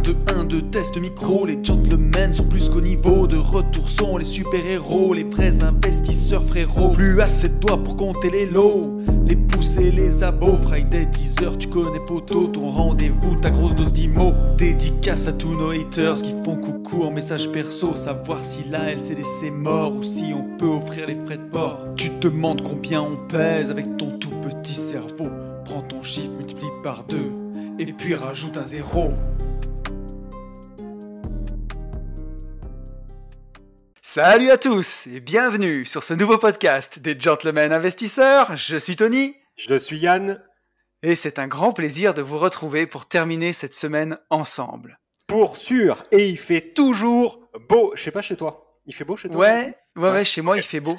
2 test micro, les gentlemen sont plus qu'au niveau. De retour sont les super-héros, les vrais investisseurs frérot. Plus assez de doigts pour compter les lots, les pouces et les abos. Friday 10h, tu connais poto, ton rendez-vous, ta grosse dose d'IMO. Dédicace à tous nos haters qui font coucou en message perso. Savoir si la LCDC mort ou si on peut offrir les frais de port. Tu te demandes combien on pèse avec ton tout petit cerveau. Prends ton chiffre, multiplie par 2 et puis rajoute un 0. Salut à tous et bienvenue sur ce nouveau podcast des Gentlemen Investisseurs. Je suis Tony. Je suis Yann. Et c'est un grand plaisir de vous retrouver pour terminer cette semaine ensemble. Pour sûr. Et il fait toujours beau. Je sais pas chez toi. Il fait beau chez toi? Ouais, chez moi il fait beau.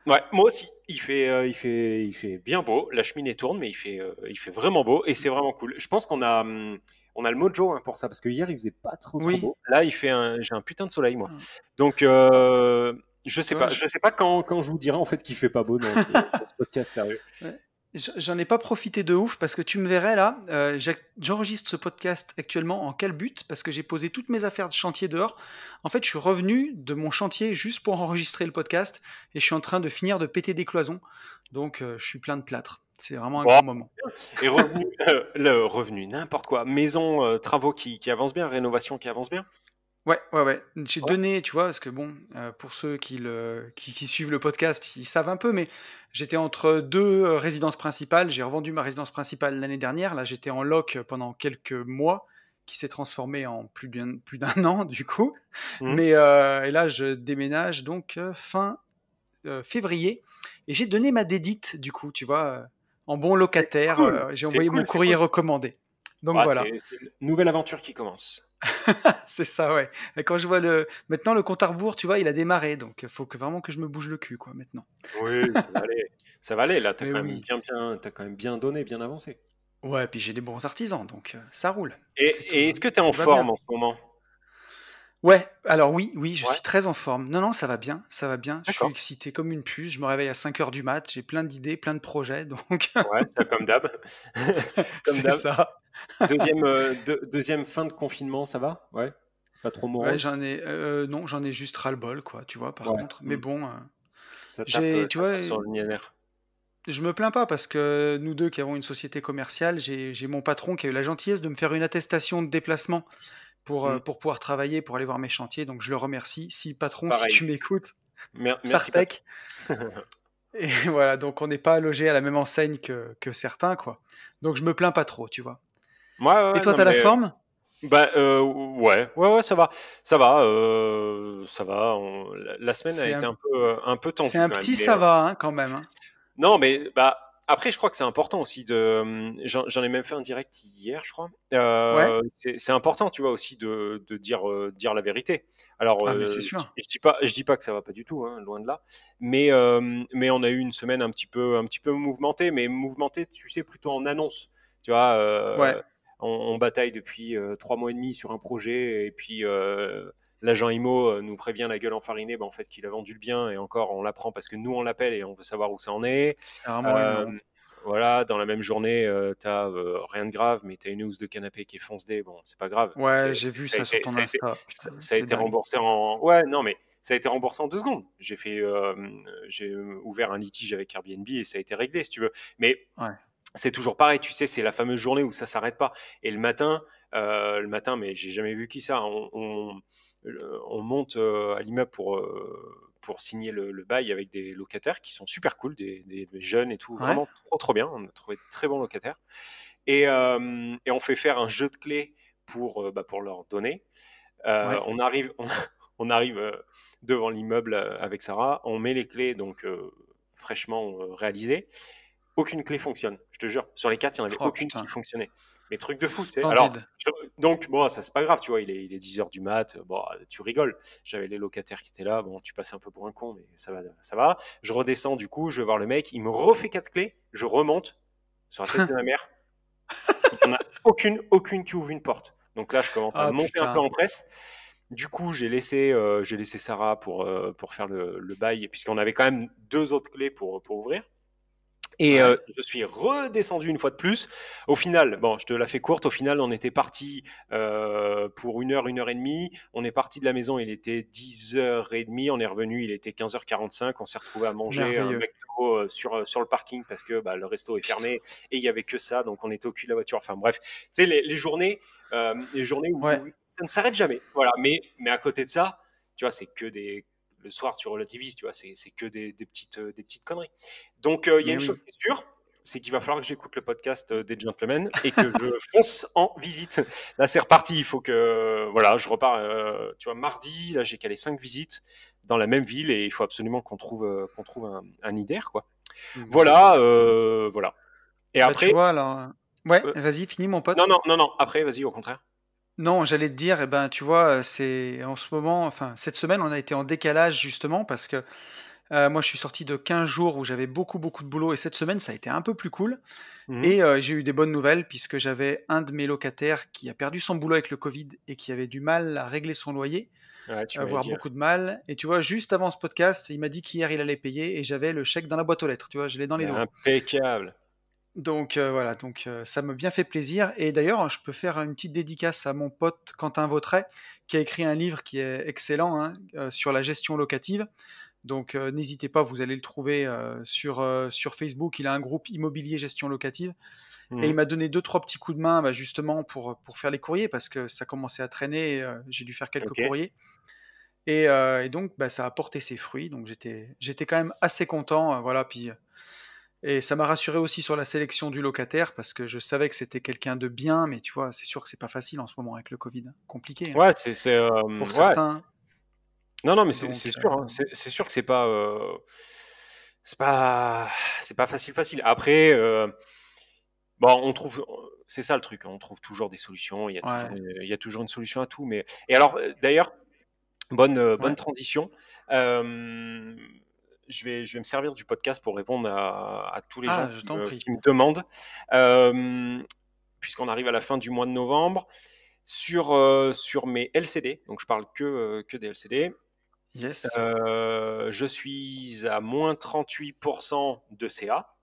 Ouais, moi aussi. Il fait bien beau. La cheminée tourne, mais il fait vraiment beau et c'est vraiment cool. Je pense qu'on a le mojo pour ça parce que hier il faisait pas trop beau. Là, j'ai un putain de soleil moi. Donc je sais pas quand je vous dirai en fait qu'il fait pas beau dans ce podcast sérieux. Ouais. J'en ai pas profité de ouf parce que tu me verrais là, j'enregistre ce podcast actuellement en calbute parce que j'ai posé toutes mes affaires de chantier dehors. En fait, je suis revenu de mon chantier juste pour enregistrer le podcast et je suis en train de finir de péter des cloisons. Donc, je suis plein de plâtre. C'est vraiment un grand moment. Et le revenu, n'importe quoi. Maison, travaux qui avancent bien, rénovation qui avance bien. Ouais. J'ai donné, tu vois, parce que bon, pour ceux qui suivent le podcast, ils savent un peu, mais j'étais entre 2 résidences principales. J'ai revendu ma résidence principale l'année dernière. Là, j'étais en loc pendant quelques mois, qui s'est transformé en plus d'un an, du coup. Mais, et là, je déménage donc fin février. Et j'ai donné ma dédite, du coup, tu vois, en bon locataire. Cool. J'ai envoyé mon courrier recommandé. Donc voilà. C'est une nouvelle aventure qui commence. C'est ça, ouais. Et quand je vois maintenant le compte à rebours, tu vois, il a démarré, donc il faut vraiment que je me bouge le cul, quoi, maintenant. Oui, ça va aller. Là, t'as quand même bien donné, bien avancé. Ouais, puis j'ai des bons artisans, donc ça roule. Et est-ce que t'es en forme en ce moment? Ouais, alors oui, je suis très en forme. Non, ça va bien. Je suis excité comme une puce. Je me réveille à 5h du mat. J'ai plein d'idées, plein de projets, donc. Ouais, ça comme d'hab. C'est ça. Deuxième fin de confinement, ça va? Ouais. Pas trop morose? Ouais, j'en ai juste ras-le-bol, quoi, tu vois, par contre. Mais bon, ça tape tu vois, sur le nerf. je me plains pas parce que nous deux qui avons une société commerciale, j'ai mon patron qui a eu la gentillesse de me faire une attestation de déplacement pour pouvoir travailler, pour aller voir mes chantiers. Donc je le remercie. Si patron, Pareil. si tu m'écoutes, Merci Sartec. Et voilà, donc on n'est pas logé à la même enseigne que certains, quoi. Donc je me plains pas trop, tu vois. Ouais, Et toi, t'as la forme? Bah ouais, ça va. Ça va. La semaine a été un peu tendue. C'est un quand même, petit ça va, hein, quand même. Hein. Non, mais après, je crois que c'est important aussi j'en ai même fait un direct hier, je crois. Ouais. C'est important, tu vois, aussi de dire la vérité. Alors, Ah, mais c'est sûr. je dis pas que ça va pas du tout, hein, loin de là. Mais on a eu une semaine un petit peu mouvementée, mais mouvementée, tu sais, plutôt en annonce. Tu vois, Ouais. on bataille depuis 3 mois et demi sur un projet, et puis l'agent IMO nous prévient la gueule enfarinée, en fait, qu'il a vendu le bien, et encore, on l'apprend parce que nous, on l'appelle et on veut savoir où ça en est. C'est vraiment une honte. Voilà, dans la même journée, t'as rien de grave, mais t'as une housse de canapé qui est foncedée, bon, c'est pas grave. Ouais, j'ai vu ça sur ton Insta. Putain, Ça a été remboursé en... Ouais, non, mais ça a été remboursé en 2 secondes. J'ai ouvert un litige avec Airbnb et ça a été réglé, si tu veux. Mais c'est toujours pareil, tu sais, c'est la fameuse journée où ça s'arrête pas. Et le matin, mais j'ai jamais vu qui ça. On monte à l'immeuble pour signer le bail avec des locataires qui sont super cool, des jeunes et tout, vraiment trop bien. On a trouvé de très bons locataires. Et on fait faire un jeu de clés pour leur donner. On arrive devant l'immeuble avec Sarah, on met les clés donc fraîchement réalisées. Aucune clé fonctionne, je te jure. Sur les 4, il n'y en avait aucune qui fonctionnait. Mais truc de fou, tu sais. Alors, donc, bon, ça, c'est pas grave, tu vois, il est 10h du mat, bon, tu rigoles. J'avais les locataires qui étaient là, bon, tu passes un peu pour un con, mais ça va. Je redescends, du coup, je vais voir le mec, il me refait 4 clés, je remonte sur la tête de ma mère. Il n'y en a aucune qui ouvre une porte. Donc là, je commence à monter un peu en presse. Du coup, j'ai laissé Sarah pour faire le bail, puisqu'on avait quand même 2 autres clés pour ouvrir. Et je suis redescendu une fois de plus. Au final, bon, je te la fais courte. Au final, on était parti pour 1 heure et demie. On est parti de la maison, il était 10h30. On est revenu, il était 15h45. On s'est retrouvé à manger un Merveilleux. McDo sur le parking parce que le resto est fermé et il y avait que ça. Donc on était au cul de la voiture. Enfin bref, tu sais, les journées où Ouais, ça ne s'arrête jamais. Voilà. Mais à côté de ça, tu vois, c'est que des. Le soir, tu relativises, tu vois, c'est que des petites conneries. Donc, il y a mais une chose oui. qui est sûre, c'est qu'il va falloir que j'écoute le podcast des Gentlemen et que je fonce en visite. Là, c'est reparti. Il faut que, voilà, je repars. Tu vois, mardi, là, j'ai calé 5 visites dans la même ville et il faut absolument qu'on trouve un IDER, quoi. Voilà, voilà. Et Bah, tu après, vois, alors. Ouais, euh, vas-y, finis, mon non, pote. non, non, non. Après, vas-y, au contraire. Non, j'allais te dire, eh ben, tu vois, c'est en ce moment, enfin, cette semaine, on a été en décalage justement parce que moi, je suis sorti de 15 jours où j'avais beaucoup, beaucoup de boulot et cette semaine, ça a été un peu plus cool. Mhm. Et j'ai eu des bonnes nouvelles puisque j'avais un de mes locataires qui a perdu son boulot avec le Covid et qui avait du mal à régler son loyer, Ouais, tu m'avais voire dit. Ouais. beaucoup de mal. Et tu vois, juste avant ce podcast, il m'a dit qu'hier, il allait payer et j'avais le chèque dans la boîte aux lettres. Tu vois, je l'ai dans les doigts. Impeccable. Donc voilà, donc ça m'a bien fait plaisir. Et d'ailleurs, je peux faire une petite dédicace à mon pote Quentin Vautret, qui a écrit un livre qui est excellent hein, sur la gestion locative. Donc n'hésitez pas, vous allez le trouver sur Facebook. Il a un groupe immobilier gestion locative. Et il Mhm. m'a donné deux, trois petits coups de main bah, justement pour faire les courriers, parce que ça commençait à traîner. Et, j'ai dû faire quelques Ok. courriers. Et donc bah, ça a porté ses fruits. Donc j'étais quand même assez content. Voilà, puis et ça m'a rassuré aussi sur la sélection du locataire parce que je savais que c'était quelqu'un de bien, mais tu vois, c'est sûr que c'est pas facile en ce moment avec le Covid. Compliqué hein, Ouais, pour ouais. certains. Non, non, mais c'est Donc, sûr, hein. C'est sûr que c'est pas, c'est pas facile. Après, bon, c'est ça le truc, hein, on trouve toujours des solutions. ouais, Il y a toujours une solution à tout. Mais et alors, d'ailleurs, bonne ouais. transition. Je vais me servir du podcast pour répondre à tous les gens Ah, je t'en prie. qui me demandent, euh, puisqu'on arrive à la fin du mois de novembre, sur mes LCD. Donc, je parle que des LCD. Yes. Je suis à moins 38% de CA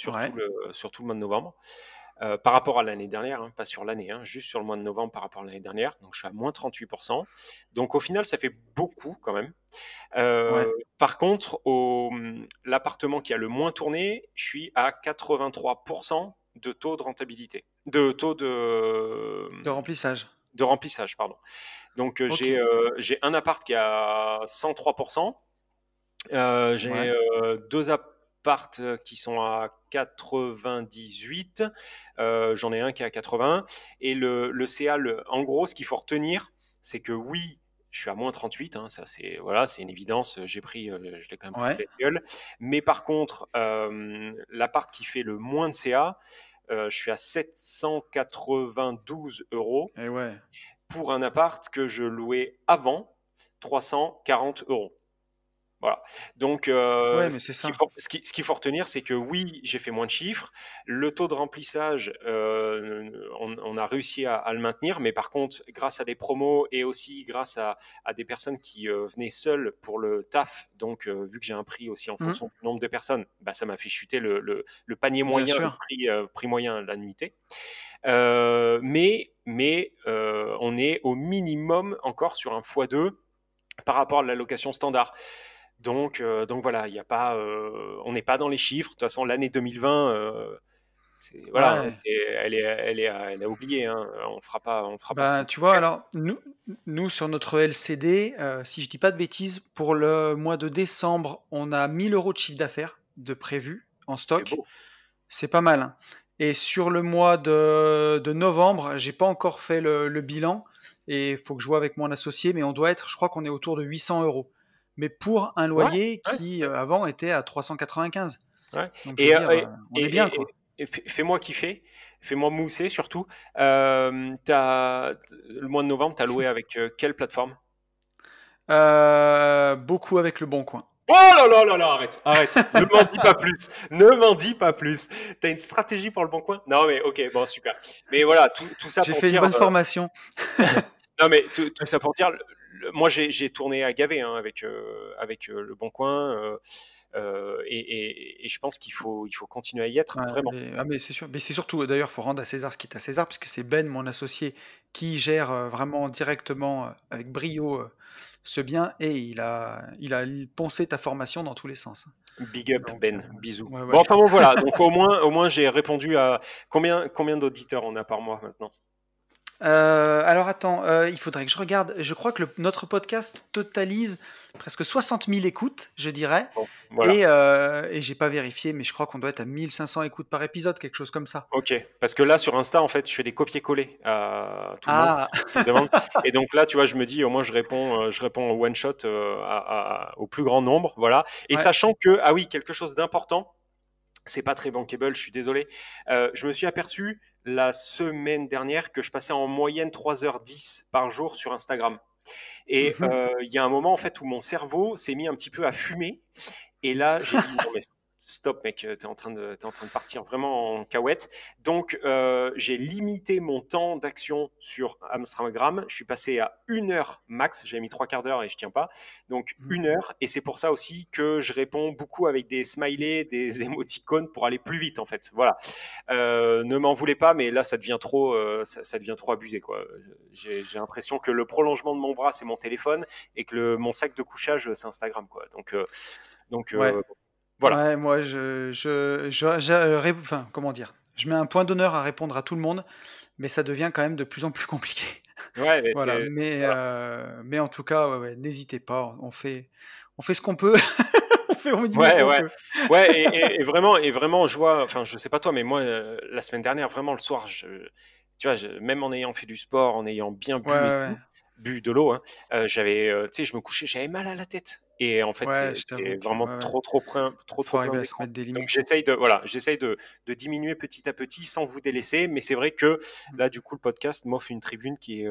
Ouais. sur tout le mois de novembre. Par rapport à l'année dernière, hein, pas sur l'année, hein, juste sur le mois de novembre par rapport à l'année dernière. Donc je suis à moins 38%. Donc au final, ça fait beaucoup quand même. Ouais. Par contre, l'appartement qui a le moins tourné, je suis à 83% de taux de rentabilité. De taux De remplissage. de remplissage, pardon. Donc Ok. j'ai un appart qui est à 103%. J'ai Ouais. deux apparts qui sont à 98. J'en ai un qui est à 80. Et le CA, en gros, ce qu'il faut retenir, c'est que oui, je suis à moins 38. Hein, ça, c'est voilà, c'est une évidence. Je l'ai quand même pris en Ouais. pleine gueule. Mais par contre, l'appart qui fait le moins de CA, je suis à 792 euros Et ouais. pour un appart que je louais avant 340 euros. Voilà. Donc, Ouais, mais c'est ça. ce qu'il faut retenir, c'est que oui, j'ai fait moins de chiffres. Le taux de remplissage, on a réussi à le maintenir, mais par contre, grâce à des promos et aussi grâce à des personnes qui venaient seules pour le taf, donc vu que j'ai un prix aussi en Mhm. fonction du nombre de personnes, bah, ça m'a fait chuter le panier Bien moyen, sûr. prix moyen de la nuitée. On est au minimum encore sur un x2 par rapport à la location standard. Donc voilà, il y a pas, on n'est pas dans les chiffres. De toute façon, l'année 2020, voilà, hein, Ouais. elle a oublié. Hein, on fera pas ce Ben, qu'on tu peut vois, faire. alors, nous sur notre LCD, si je dis pas de bêtises, pour le mois de décembre, on a 1 000 € de chiffre d'affaires de prévu en C'est stock. beau. C'est pas mal, hein. Et sur le mois de novembre, j'ai pas encore fait le bilan et il faut que je vois avec mon associé, mais on doit être, je crois qu'on est autour de 800 €. Mais pour un Ouais, loyer ouais, qui avant était à 395. ouais. Donc je veux Et, dire, on est bien quoi. fais-moi kiffer, fais-moi mousser surtout. Le mois de novembre, t'as loué avec quelle plateforme? Beaucoup avec le Bon Coin. Oh là là là là, arrête, ne m'en dis pas plus, ne m'en dis pas plus. T'as une stratégie pour le bon coin? Non mais ok, bon super. Mais voilà, tout ça J'ai pour fait une dire, bonne formation. non mais tout ça pour dire, moi, j'ai tourné à gavé hein, avec Le Bon Coin. Et je pense qu'il faut continuer à y être, vraiment. Mais c'est sûr. Mais c'est surtout, d'ailleurs, il faut rendre à César ce qui est à César, parce que c'est Ben, mon associé, qui gère vraiment directement, avec brio, ce bien, et il a poncé ta formation dans tous les sens. Big up, Donc, Ben, bisous. ouais. Bon, enfin bon, voilà. Donc au moins j'ai répondu à combien d'auditeurs on a par mois maintenant? Alors attends, il faudrait que je regarde. Je crois que notre podcast totalise presque 60 000 écoutes, je dirais. Bon, voilà. Et j'ai pas vérifié, mais je crois qu'on doit être à 1500 écoutes par épisode, quelque chose comme ça. Ok, parce que là sur Insta, en fait, je fais des copier-coller à tout le monde Ah, qui me demande. Et donc là, tu vois, je me dis, au moins je réponds au one shot au plus grand nombre, voilà. Et ouais. sachant que, ah oui, quelque chose d'important. C'est pas très bankable, je suis désolé. Je me suis aperçu la semaine dernière que je passais en moyenne 3h10 par jour sur Instagram. Et il y a un moment en fait où mon cerveau s'est mis un petit peu à fumer. Et là, j'ai dit non mais stop mec, t'es en train de partir vraiment en cahuète. Donc j'ai limité mon temps d'action sur Instagram. Je suis passé à 1 heure max. J'ai mis 3/4 d'heure et je tiens pas. Donc 1 heure. Et c'est pour ça aussi que je réponds beaucoup avec des smileys, des émoticônes pour aller plus vite en fait. Voilà. Ne m'en voulez pas, mais là ça devient trop, ça devient trop abusé quoi. J'ai l'impression que le prolongement de mon bras c'est mon téléphone et que mon sac de couchage c'est Instagram quoi. Donc ouais. voilà. Ouais, moi, enfin, comment dire? Je mets un point d'honneur à répondre à tout le monde, mais ça devient quand même de plus en plus compliqué. Ouais, mais Voilà. voilà. Mais en tout cas, ouais, n'hésitez pas. On fait ce qu'on peut. On fait du mieux Ouais, qu'on ouais, peut. ouais, et vraiment, je vois, enfin, je sais pas toi, mais moi, la semaine dernière, vraiment, le soir, tu vois, même en ayant fait du sport, en ayant bien Ouais, bu et ouais, tout, bu de l'eau, hein, j'avais, tu sais, je me couchais, j'avais mal à la tête. Et en fait, ouais, je c'est t'avoue que vraiment ouais, ouais. trop Faut plein arriver à se d'écran. mettre des Donc limites. j'essaye de diminuer petit à petit sans vous délaisser, mais c'est vrai que là, du coup, le podcast m'offre une tribune qui est,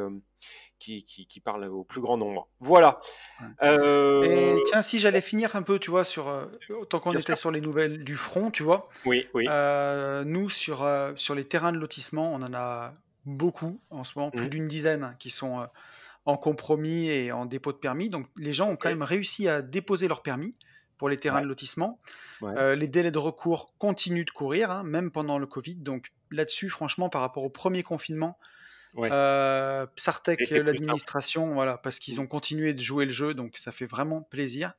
qui parle au plus grand nombre. Voilà. Et tiens, si j'allais finir un peu, tu vois, sur tant qu'on Bien était sûr. sur les nouvelles du front, tu vois, Oui. nous sur les terrains de lotissement, on en a beaucoup en ce moment, plus Mhm. d'une dizaine qui sont en compromis et en dépôt de permis. Donc les gens ont quand Ok. même réussi à déposer leur permis pour les terrains Ouais. de lotissement. Ouais. Les délais de recours continuent de courir, hein, même pendant le Covid. Donc là-dessus, franchement, par rapport au premier confinement, Ouais. Psartec, C'était plus simple. l'administration, voilà, parce qu'ils ont continué de jouer le jeu, donc ça fait vraiment plaisir.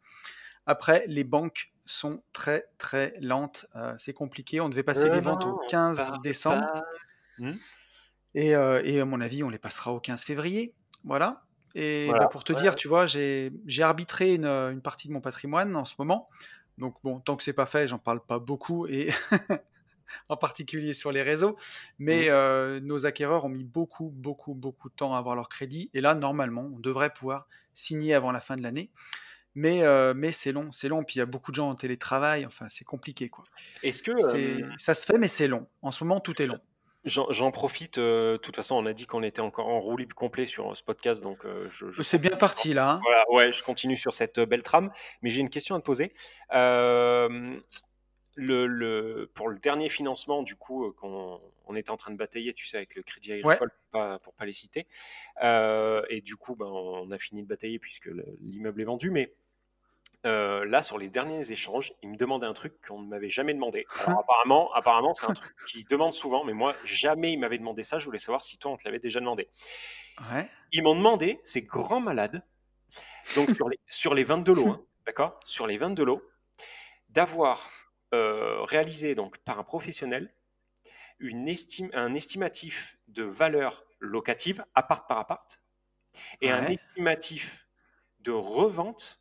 Après, les banques sont très très lentes, c'est compliqué. On devait passer des ventes au Non, 15 parle décembre, pas. Hmm. et à mon avis, on les passera au 15 février. Voilà. Et bah, Voilà. pour te Ouais, dire, ouais. tu vois, j'ai arbitré une partie de mon patrimoine en ce moment. Donc bon, tant que c'est pas fait, j'en parle pas beaucoup, et en particulier sur les réseaux. Hmm. Mais nos acquéreurs ont mis beaucoup de temps à avoir leur crédit. Et là, normalement, on devrait pouvoir signer avant la fin de l'année. Mais c'est long. Puis il y a beaucoup de gens en télétravail. Enfin, c'est compliqué, quoi. Est-ce que Ça se fait, mais c'est long. En ce moment, tout est long. j'en profite, de toute façon, on a dit qu'on était encore en roue libre complet sur ce podcast, donc je C'est bien continue. parti, là, hein. Voilà, ouais, je continue sur cette belle trame, mais j'ai une question à te poser. Euh, pour le dernier financement, du coup, qu'on on était en train de batailler, tu sais, avec le Crédit Ouais, Agricole, pour pas les citer, et du coup, ben, on a fini de batailler puisque l'immeuble est vendu, mais là, sur les derniers échanges, il me demandait un truc qu'on ne m'avait jamais demandé. Alors apparemment, c'est un truc qu'ils demandent souvent, mais moi, jamais il m'avait demandé ça. Je voulais savoir si toi, on te l'avait déjà demandé. ouais, Ils m'ont demandé, ces grands malades, donc sur les 22 lots, hein, d'accord? Sur les 22 lots, d'avoir réalisé donc par un professionnel un estimatif de valeur locative, appart par appart, et un ouais. estimatif de revente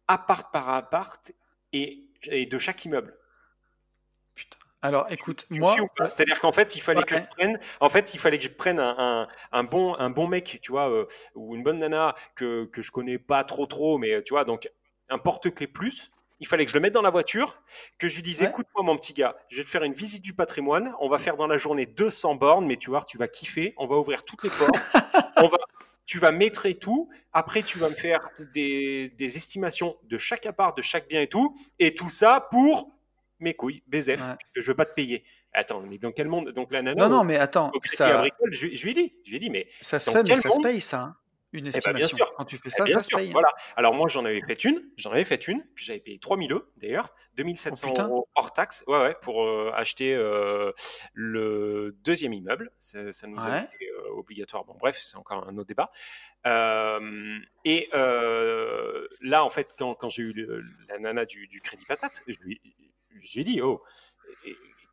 appart par appart et de chaque immeuble. Putain. Alors, écoute, Tu me suis ou moi, pas? C'est-à-dire qu'en fait, il fallait que je ouais, prenne, un bon mec, tu vois, ou une bonne nana que je connais pas trop, mais tu vois, donc un porte-clés plus. Il fallait que je le mette dans la voiture, que je lui dise, ouais. écoute-moi mon petit gars, je vais te faire une visite du patrimoine, on va faire dans la journée 200 bornes, mais tu vois, tu vas kiffer, on va ouvrir toutes les portes, on va, tu vas mettre et tout, après tu vas me faire des estimations de chaque appart, de chaque bien et tout ça pour mes couilles, BZF, Ouais. puisque je veux pas te payer. Attends, mais dans quel monde? Donc la nana Non, non, mais attends, au Crédit Agricole, je lui ai dit, mais ça se dans fait, mais quel ça se monde? paye, ça, hein. une Eh ben, bien estimation. sûr. Quand tu fais Eh ça, bien ça se sûr, paye. voilà. Alors moi, j'en avais fait une, puis j'avais payé 3000 € d'ailleurs, Oh 2700 putain. € hors taxe, ouais, pour acheter le deuxième immeuble. Ça nous avait Ouais. été obligatoire. Bon, bref, c'est encore un autre débat. Là, en fait, quand j'ai eu la nana du Crédit Patate, je lui ai dit, oh,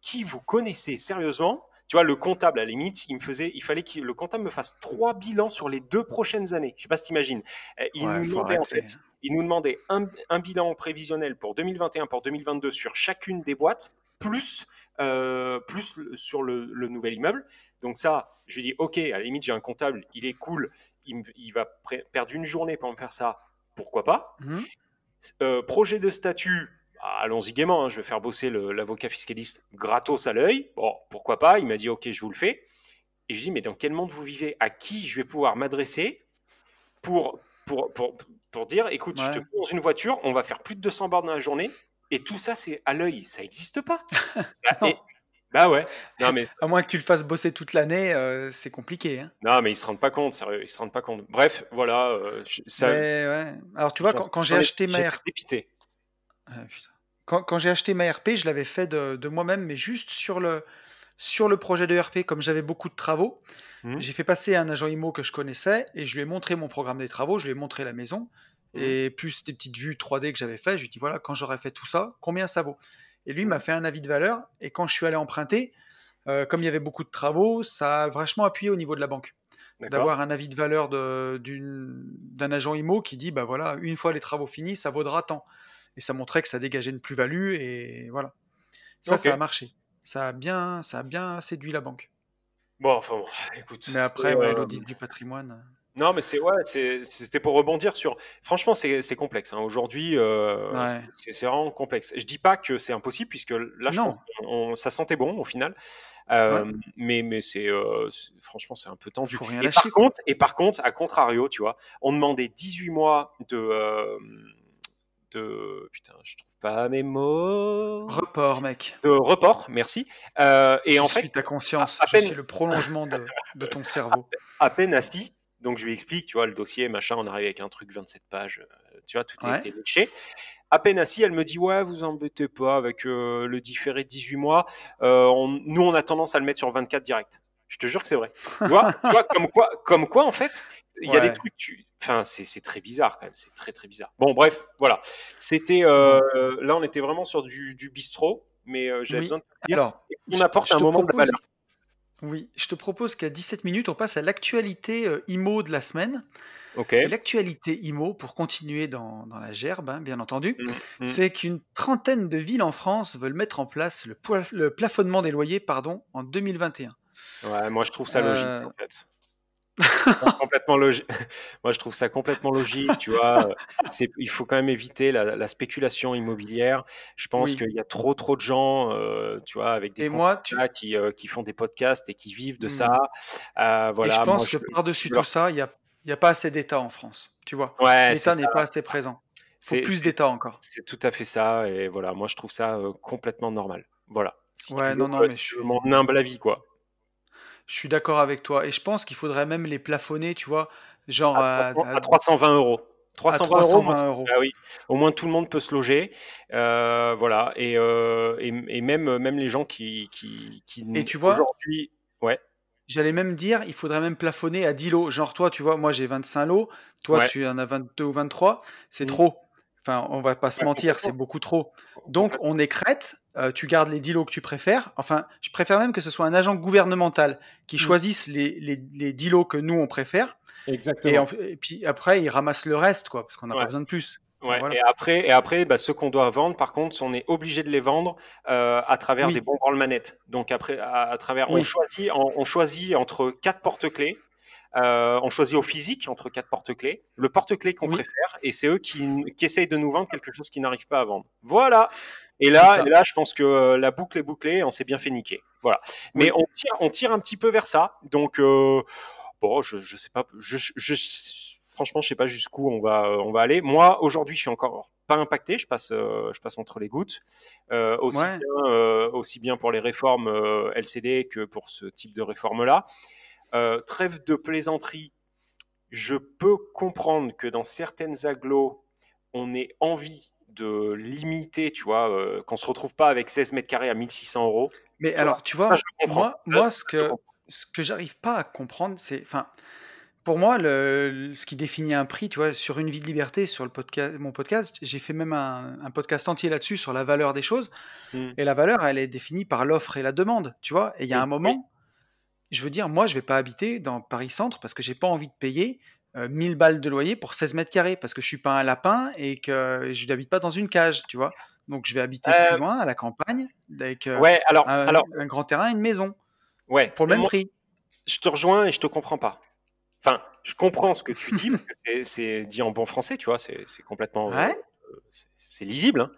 qui vous connaissez sérieusement? Tu vois, le comptable, à la limite, il fallait que le comptable me fasse 3 bilans sur les 2 prochaines années. Je sais pas si t'imagines. Il Ouais, nous faut demandait, en arrêter. fait, il nous demandait un bilan prévisionnel pour 2021, pour 2022 sur chacune des boîtes, plus sur le nouvel immeuble. Donc ça, je lui dis, ok, à la limite, j'ai un comptable, il est cool, il va perdre une journée pour me faire ça, pourquoi pas. Mhm. Projet de statut, allons-y gaiement, hein, je vais faire bosser l'avocat fiscaliste gratos à l'œil. Bon, pourquoi pas, il m'a dit, ok, je vous le fais. Et je dis, mais dans quel monde vous vivez? À qui je vais pouvoir m'adresser pour, pour, pour, pour dire, écoute, je te Ouais. fous dans une voiture, on va faire plus de 200 bornes dans la journée, et tout ça, c'est à l'œil, ça n'existe pas. Non. Bah ouais, non mais, À moins que tu le fasses bosser toute l'année, c'est compliqué. Hein. non, mais ils se rendent pas compte, sérieux, ils se rendent pas compte. Bref, voilà, ça, Mais ouais. Alors tu vois, quand j'ai j'en acheté ma j'étais RP, dépité. quand j'ai acheté ma RP, je l'avais fait de moi-même, mais juste sur le projet de RP, comme j'avais beaucoup de travaux, Hum, j'ai fait passer un agent IMO que je connaissais et je lui ai montré mon programme des travaux, je lui ai montré la maison hum, et plus des petites vues 3D que j'avais fait. Je lui ai dit voilà, quand j'aurai fait tout ça, combien ça vaut? Et lui il m'a hum. fait un avis de valeur et quand je suis allé emprunter, comme il y avait beaucoup de travaux, ça a vachement appuyé au niveau de la banque. D'accord. D'avoir un avis de valeur d'un agent IMO qui dit bah voilà, une fois les travaux finis, ça vaudra tant. Et ça montrait que ça dégageait une plus-value et voilà. Ok. Ça a marché. Ça a bien séduit la banque. Bon, enfin, bon, écoute, Mais après, ouais, l'audit du patrimoine. non, mais c'était pour rebondir sur. Franchement, c'est complexe, hein. Aujourd'hui, Ouais. c'est vraiment complexe. Je dis pas que c'est impossible, puisque là, je pense Non. que ça sentait bon au final. Ouais. Mais franchement, c'est un peu tendu. Faut rien Et par lâcher, quoi. contre, à contrario, tu vois, on demandait 18 mois putain, je trouve pas mes mots. Report, mec. De report, merci. Et Je en suis fait, ta conscience. à Je suis peine, le prolongement de ton cerveau. à peine assis, donc je lui explique, tu vois, le dossier, machin, on arrive avec un truc 27 pages, tu vois, tout Ouais. était léché. À peine assis, elle me dit, ouais, vous embêtez pas avec le différé de 18 mois, nous, on a tendance à le mettre sur 24 direct. Je te jure que c'est vrai. Tu vois, comme quoi, en fait, il y a des Ouais. trucs, enfin, c'est très bizarre quand même, c'est très très bizarre. Bon, bref, voilà. C'était, Bon. là, on était vraiment sur du bistrot, mais j'avais besoin Oui. de te dire, Alors, est-ce qu'on apporte je un te moment de propose. valeur? Oui, je te propose qu'à 17 minutes, on passe à l'actualité IMO de la semaine. Ok. Et l'actualité IMO, pour continuer dans la gerbe, hein, bien entendu, Mm, mm. c'est qu'une trentaine de villes en France veulent mettre en place le plafonnement des loyers en 2021. Ouais, moi je trouve ça logique Euh, en fait. Complètement logique. Moi je trouve ça complètement logique, tu vois. Il faut quand même éviter la spéculation immobilière. Je pense oui. qu'il y a trop de gens, tu vois, avec des Et comptes moi, Insta qui font des podcasts et qui vivent de ça. hmm. Et je Voilà, moi pense que je par-dessus tout leur. ça, il y a pas assez d'État en France. Tu vois, Ouais, c'est l'État ça. n'est pas assez présent. Faut C'est plus c'est- d'État encore. c'est tout à fait ça. Et voilà, moi je trouve ça complètement normal. Voilà. Ouais, non, non, mais Si tu veux mon humble avis, quoi. je suis d'accord avec toi. Et je pense qu'il faudrait même les plafonner, tu vois, genre À 320 euros. à 320 euros, moi, 320 euros. ah oui, au moins tout le monde peut se loger. Voilà. Et même les gens qui Et tu vois, aujourd'hui. Ouais, j'allais même dire, il faudrait même plafonner à 10 lots. Genre, toi, tu vois, moi j'ai 25 lots, toi ouais. tu en as 22 ou 23, c'est Mm. trop. Enfin, on va pas se Ouais, mentir, c'est complètement. beaucoup trop. Donc, Complètement. on écrète, tu gardes les 10 lots que tu préfères. Enfin, je préfère même que ce soit un agent gouvernemental qui Mm. choisisse les 10 lots que nous on préfère. Exactement. Et puis après, il ramasse le reste, quoi, parce qu'on n'a pas Ouais. besoin de plus. Enfin, Ouais. voilà. Et après, bah, ceux qu'on doit vendre, par contre, on est obligé de les vendre à travers des Oui, bons branle-manettes. Donc après, à travers, oui, on choisit entre 4 porte-clés. On choisit au physique entre 4 porte-clés, le porte-clés qu'on oui, préfère, et c'est eux qui essayent de nous vendre quelque chose qu'ils n'arrivent pas à vendre. Voilà. Et c'est là, et ça. là, je pense que la boucle est bouclée, on s'est bien fait niquer. Voilà. Mais Oui, on tire un petit peu vers ça. Donc, bon, je sais pas, franchement, je sais pas jusqu'où on va aller. Moi, aujourd'hui, je suis encore pas impacté. Je passe entre les gouttes, ouais, aussi bien pour les réformes LCD que pour ce type de réforme-là. Trêve de plaisanterie. je peux comprendre que dans certaines agglos, on ait envie de limiter, tu vois, qu'on se retrouve pas avec 16 mètres carrés à 1600 euros. Mais Tu vois, alors, tu ça, je vois, le comprends. moi, Ça, je le comprends. ce que j'arrive pas à comprendre, c'est, enfin, pour moi, ce qui définit un prix, tu vois, sur Une vie de liberté, sur le podcast, mon podcast, j'ai fait même un podcast entier là-dessus sur la valeur des choses. Mm. Et la valeur, elle est définie par l'offre et la demande, tu vois. Et il y a Oui, un oui. moment, je veux dire, moi, je vais pas habiter dans Paris Centre parce que j'ai pas envie de payer 1000 balles de loyer pour 16 mètres carrés parce que je suis pas un lapin et que je n'habite pas dans une cage, tu vois. Donc, je vais habiter plus Euh, loin, à la campagne, avec ouais, un grand terrain, une maison, ouais, pour le même moi, prix. je te rejoins et je te comprends pas. Enfin, je comprends ce que tu dis, parce que c'est dit en bon français, tu vois, c'est complètement, Ouais. c'est lisible,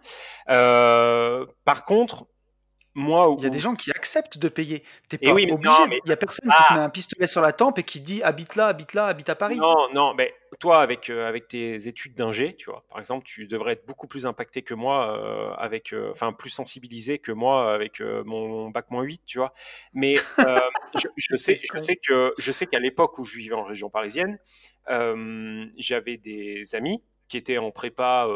hein. Par contre, moi, Il y a des gens qui acceptent de payer. T'es et pas oui, mais obligé. non, mais Il y a personne qui te ah, met un pistolet sur la tempe et qui te dit habite là, habite là, habite à Paris. non, non, mais toi, avec tes études d'ingé, tu vois, par exemple, tu devrais être beaucoup plus impacté que moi, enfin, plus sensibilisé que moi avec mon bac-8, tu vois. Mais T'es con. je sais qu'à l'époque où je vivais en région parisienne, j'avais des amis qui étaient en prépa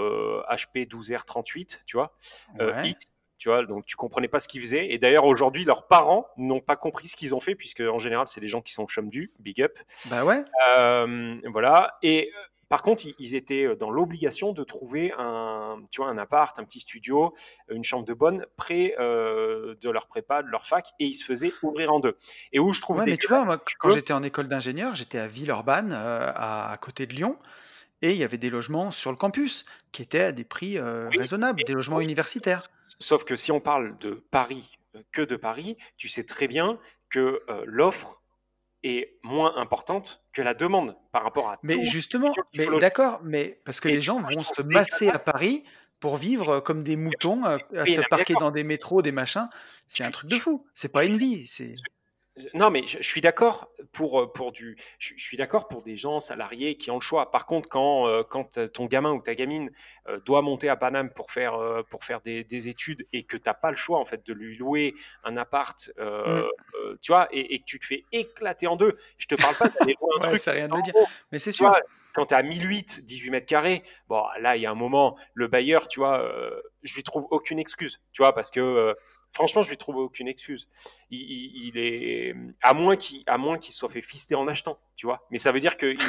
HP 12R38, tu vois, Ouais. X. Tu vois, donc tu comprenais pas ce qu'ils faisaient. Et d'ailleurs, aujourd'hui, leurs parents n'ont pas compris ce qu'ils ont fait, puisque en général, c'est des gens qui sont chum du, big up. Bah ouais. Voilà. Et par contre, ils étaient dans l'obligation de trouver tu vois, un appart, un petit studio, une chambre de bonne près de leur prépa, de leur fac, et ils se faisaient ouvrir en deux. Et où je trouve Ouais, mais tu vois, dégueulasse, moi, si tu quand veux, j'étais en école d'ingénieur, j'étais à Villeurbanne, à côté de Lyon, et il y avait des logements sur le campus qui étaient à des prix oui, raisonnables, des logements oui. universitaires. Sauf que si on parle de Paris, que de Paris, tu sais très bien que l'offre est moins importante que la demande par rapport à Mais toutes les justement, questions qu'il faut mais loger. d'accord, mais parce que Et les du gens coup, je vont trouve se masser à dégueulasse. Paris pour vivre comme des moutons, à Oui, se non, mais parquer d'accord. dans des métros, des machins. Je C'est un suis, truc de je, fou. C'est je pas suis une vie. C'est. Non, mais je suis d'accord je suis d'accord pour des gens salariés qui ont le choix. Par contre, quand ton gamin ou ta gamine doit monter à Paname pour faire des études et que t'as pas le choix en fait de lui louer un appart, Mm. tu vois, et que tu te fais éclater en deux. Je te parle pas d'aller louer un Ouais, truc c'est rien 600 de le dire. euros. Mais c'est Tu vois, sûr. quand tu es à 1008, 18 mètres carrés, bon, là, il y a un moment, le bailleur, tu vois, je lui trouve aucune excuse, tu vois, parce que franchement, je lui trouve aucune excuse. Il est à moins qu'il se soit fait fister en achetant, tu vois. Mais ça veut dire qu'il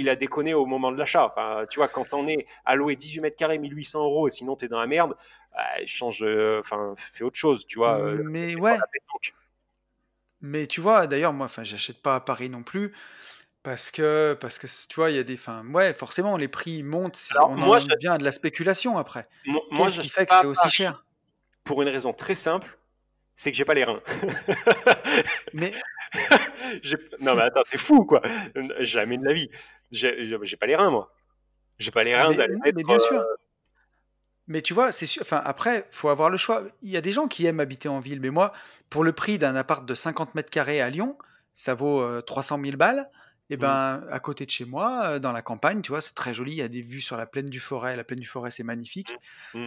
a déconné au moment de l'achat. Enfin, tu vois, quand on est à louer 18 mètres carrés, 1800 euros, et sinon t'es dans la merde, change, enfin, fais autre chose, tu vois. Mais Fais pas ouais. la pétanque. Mais tu vois, d'ailleurs, moi, enfin, j'achète pas à Paris non plus parce que tu vois, il y a des, enfin, ouais, forcément, les prix montent. Alors, On en vient à de la spéculation après. moi, Qu'est-ce qui j'achète fait que pas c'est à aussi Paris cher? pour une raison très simple, c'est que j'ai pas les reins. Mais, Non, mais attends, t'es fou, quoi. Jamais de la vie. J'ai pas les reins, moi. J'ai pas les reins d'aller mais mettre. bien sûr. Mais tu vois, c'est sûr. Enfin, après, faut avoir le choix. Il y a des gens qui aiment habiter en ville, mais moi, pour le prix d'un appart de 50 mètres carrés à Lyon, ça vaut 300 000 balles. Et Mm, ben, à côté de chez moi, dans la campagne, tu vois, c'est très joli. Il y a des vues sur la plaine du Forêt. La plaine du Forêt, c'est magnifique. mm, mm.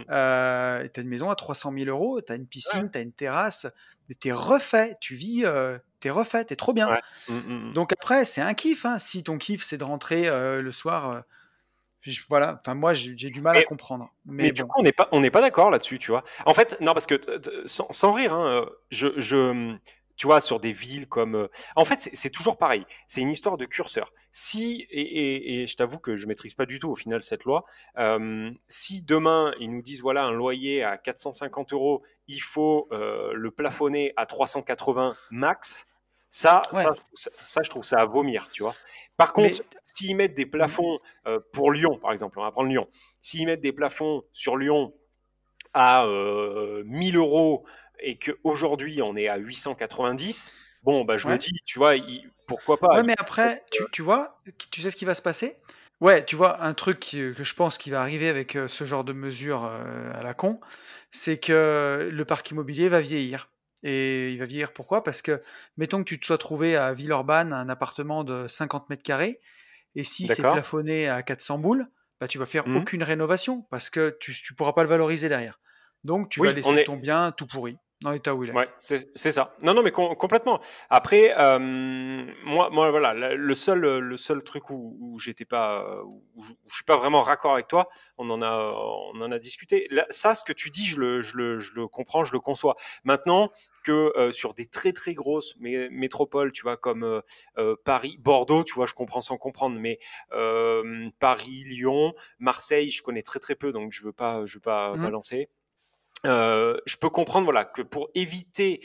Et t'as une maison à 300 000 euros, t'as une Ouais, piscine, t'as une terrasse, mais t'es refait. Tu vis, t'es refait, t'es trop bien. ouais. Mm, mm, mm. Donc après, c'est un kiff, hein. Si ton kiff, c'est de rentrer le soir, voilà. Enfin, moi, j'ai du mal à Mais, comprendre. mais Mais du bon. coup, on n'est pas d'accord là-dessus, tu vois. En fait, non, parce que sans rire, hein, tu vois, sur des villes comme. En fait, c'est toujours pareil. C'est une histoire de curseur. Si, et je t'avoue que je maîtrise pas du tout au final cette loi, si demain ils nous disent voilà, un loyer à 450 euros, il faut le plafonner à 380 max, Ouais. je trouve ça à vomir, tu vois. Par contre, Mais s'ils mettent des mmh, plafonds pour Lyon, par exemple, on va prendre Lyon. S'ils mettent des plafonds sur Lyon à 1000 euros et qu'aujourd'hui on est à 890, bon, bah, je me ouais. dis, tu vois, pourquoi pas. Ouais, mais après, tu vois, tu sais ce qui va se passer? Ouais, tu vois, un truc que je pense qui va arriver avec ce genre de mesures à la con, c'est que le parc immobilier va vieillir. Et il va vieillir pourquoi? Parce que, mettons que tu te sois trouvé à Villeurbanne un appartement de 50 mètres carrés, et si c'est D'accord. plafonné à 400 boules, bah, tu vas faire Mhm. aucune rénovation parce que tu pourras pas le valoriser derrière. Donc, tu vas Oui, laisser ton bien tout pourri. dans l'état où il est. Ouais, c'est ça. Non, non, mais complètement. Après, moi, voilà, le seul truc où j'étais pas, où je suis pas vraiment raccord avec toi, on en a discuté. Là, ça, ce que tu dis, je le comprends, je le conçois. Maintenant que sur des très très grosses métropoles, tu vois, comme Paris, Bordeaux, tu vois, je comprends sans comprendre, mais Paris, Lyon, Marseille, je connais très très peu, donc je veux pas Mhm. balancer. Je peux comprendre, voilà, que pour éviter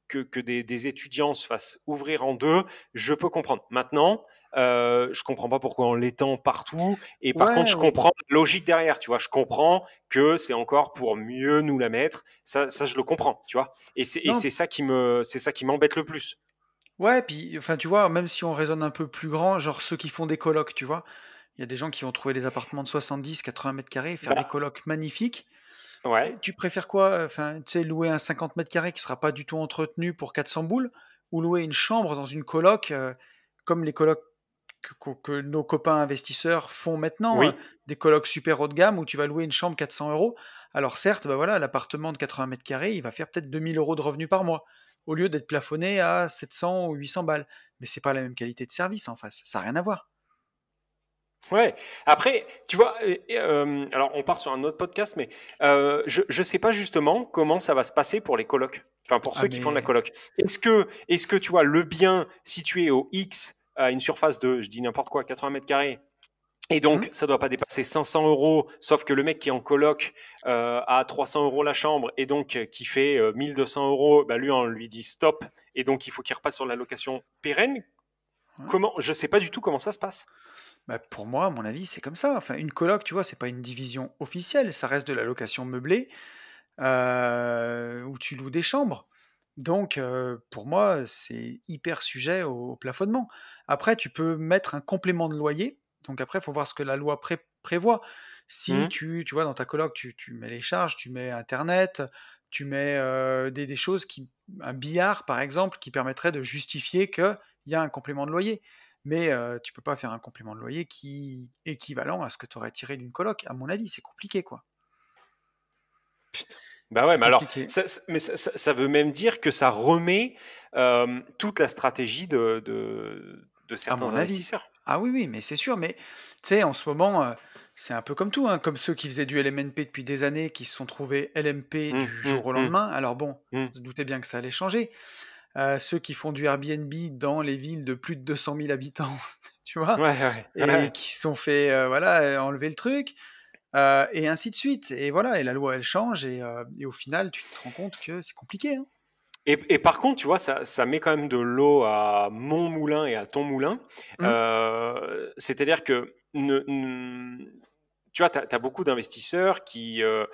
que des étudiants se fassent ouvrir en deux, je peux comprendre. Maintenant, je comprends pas pourquoi on l'étend partout. Et par contre, Ouais, je comprends la logique derrière, tu vois. Je comprends que c'est encore pour mieux nous la mettre. Ça, je le comprends, tu vois. Et non, c'est ça qui m'embête le plus. ouais, puis enfin, tu vois, même si on raisonne un peu plus grand, genre ceux qui font des colocs, tu vois, il y a des gens qui ont trouvé des appartements de 70, 80 mètres carrés, faire des Bah, colocs magnifiques. ouais. Et tu préfères quoi? Enfin, tu sais, louer un 50 mètres carrés qui sera pas du tout entretenu pour 400 boules, ou louer une chambre dans une coloc, comme les colocs que nos copains investisseurs font maintenant, Oui. des colocs super haut de gamme où tu vas louer une chambre 400 euros. Alors certes, bah voilà, l'appartement de 80 mètres carrés, il va faire peut-être 2000 euros de revenus par mois, au lieu d'être plafonné à 700 ou 800 balles. Mais c'est pas la même qualité de service en face, ça n'a rien à voir. Ouais. Après, tu vois, alors on part sur un autre podcast, mais je sais pas justement comment ça va se passer pour les colocs. Enfin, pour Ah ceux qui font de la mais... coloc. Est-ce que tu vois le bien situé au X à une surface de, je dis n'importe quoi, 80 mètres carrés, et Hmm. donc ça doit pas dépasser 500 euros, sauf que le mec qui est en coloc a 300 euros la chambre, et donc qui fait 1200 euros, bah lui on lui dit stop, et donc il faut qu'il repasse sur la location pérenne. Ouais. Comment? Je sais pas du tout comment ça se passe. Bah, pour moi, à mon avis, c'est comme ça. Enfin, une coloc, tu vois, c'est pas une division officielle, ça reste de la location meublée, où tu loues des chambres. Donc, pour moi, c'est hyper sujet au plafonnement. Après, tu peux mettre un complément de loyer. Donc après, il faut voir ce que la loi prévoit. Si Hmm. tu vois, dans ta coloc, tu mets les charges, tu mets Internet, tu mets des choses un billard, par exemple, qui permettrait de justifier qu'il y a un complément de loyer. Mais tu peux pas faire un complément de loyer qui équivalent à ce que tu aurais tiré d'une coloc. À mon avis, c'est compliqué, quoi. Putain. Bah ouais, C'est mais alors, compliqué. ça veut même dire que ça remet toute la stratégie de À certains mon avis. investisseurs. Ah oui, oui, mais c'est sûr, mais tu sais, en ce moment, c'est un peu comme tout, hein, comme ceux qui faisaient du LMNP depuis des années, qui se sont trouvés LMP du jour au lendemain. Alors bon, on se doutait bien que ça allait changer. Ceux qui font du Airbnb dans les villes de plus de 200 000 habitants, tu vois, Ouais, ouais, et ouais. qui se sont fait voilà, enlever le truc, et ainsi de suite. Et voilà, et la loi, elle change, et au final, tu te rends compte que c'est compliqué, hein. Et par contre, tu vois, ça met quand même de l'eau à mon moulin et à ton moulin. Hum, C'est-à-dire que tu vois, tu as beaucoup d'investisseurs euh,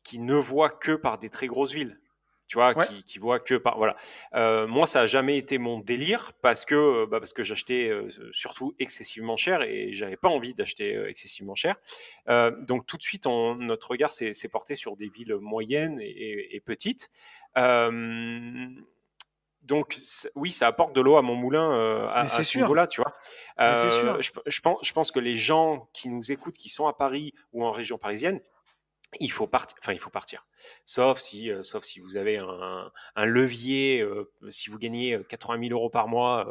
qui ne voient que par des très grosses villes. Tu vois, ouais, qui voient que par. Voilà. Moi, ça n'a jamais été mon délire parce que j'achetais surtout excessivement cher et j'avais pas envie d'acheter excessivement cher. Donc, tout de suite, notre regard s'est porté sur des villes moyennes et petites. Euh, donc oui, ça apporte de l'eau à mon moulin mais à c'est ce sûr, niveau-là, tu vois. mais c'est sûr. Je pense que les gens qui nous écoutent, qui sont à Paris ou en région parisienne, il faut partir. Enfin, il faut partir. Sauf si vous avez un levier, si vous gagnez 80 000 euros par mois,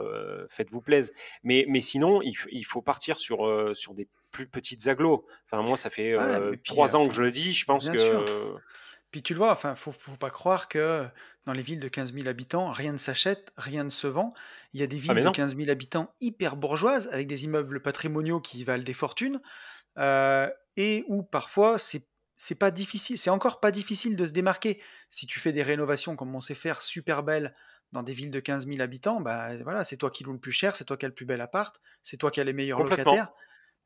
faites-vous plaisir. Mais sinon, il faut partir sur des plus petites agglos. Enfin, moi, ça fait Ouais, mais puis, 3 ans que enfin, je le dis. Je pense bien sûr. que Puis tu le vois, enfin, faut pas croire que dans les villes de 15 000 habitants, rien ne s'achète, rien ne se vend. Il y a des ah villes mais de non, 15 000 habitants hyper bourgeoises, avec des immeubles patrimoniaux qui valent des fortunes, et où parfois c'est pas difficile, c'est encore pas difficile de se démarquer. Si tu fais des rénovations comme on sait faire, super belles, dans des villes de 15 000 habitants, bah voilà, c'est toi qui loues le plus cher, c'est toi qui as le plus bel appart, c'est toi qui as les meilleurs locataires. complètement.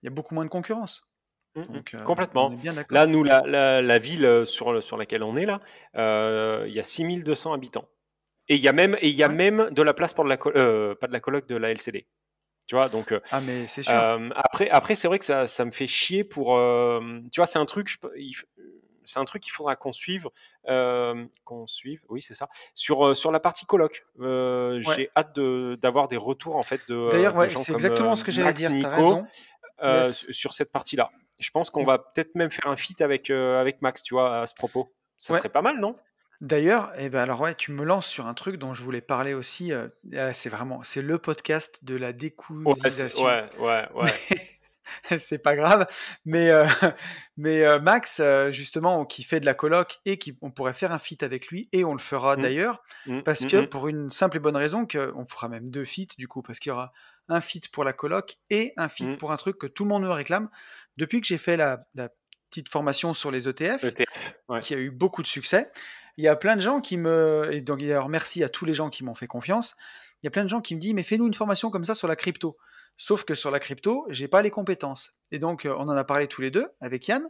Il y a beaucoup moins de concurrence. Donc on Complètement. est bien Là, d'accord. nous, la ville sur laquelle on est là, il y a 6200 habitants. Et il y a Ouais. même de la place pour pas de la coloc, de la LCD. Tu vois, donc Ah mais c'est sûr. après c'est vrai que ça me fait chier pour. Tu vois, c'est un truc, c'est un truc qu'il faudra qu'on suive. Oui, c'est ça. Sur la partie coloc, Ouais. j'ai hâte d'avoir des retours en fait D'ailleurs, de ouais, gens c'est comme exactement ce que j'allais Max, dire, t'as Nico, raison. Yes. sur cette partie-là. Je pense qu'on va peut-être même faire un feat avec Max, tu vois, à ce propos. Ça serait pas mal, non? D'ailleurs, alors ouais, tu me lances sur un truc dont je voulais parler aussi. C'est le podcast de la décousisation. Ouais. C'est pas grave, mais Max, justement, qui fait de la coloc et on pourrait faire un feat avec lui, et on le fera d'ailleurs, parce que pour une simple et bonne raison qu'on fera même 2 feats du coup, parce qu'il y aura un feat pour la coloc et un feat pour un truc que tout le monde me réclame. Depuis que j'ai fait la petite formation sur les ETF, qui a eu beaucoup de succès, il y a plein de gens et donc d'ailleurs merci à tous les gens qui m'ont fait confiance. Il y a plein de gens qui me disent mais fais-nous une formation comme ça sur la crypto. Sauf que sur la crypto, j'ai pas les compétences. Et donc, on en a parlé tous les deux avec Yann.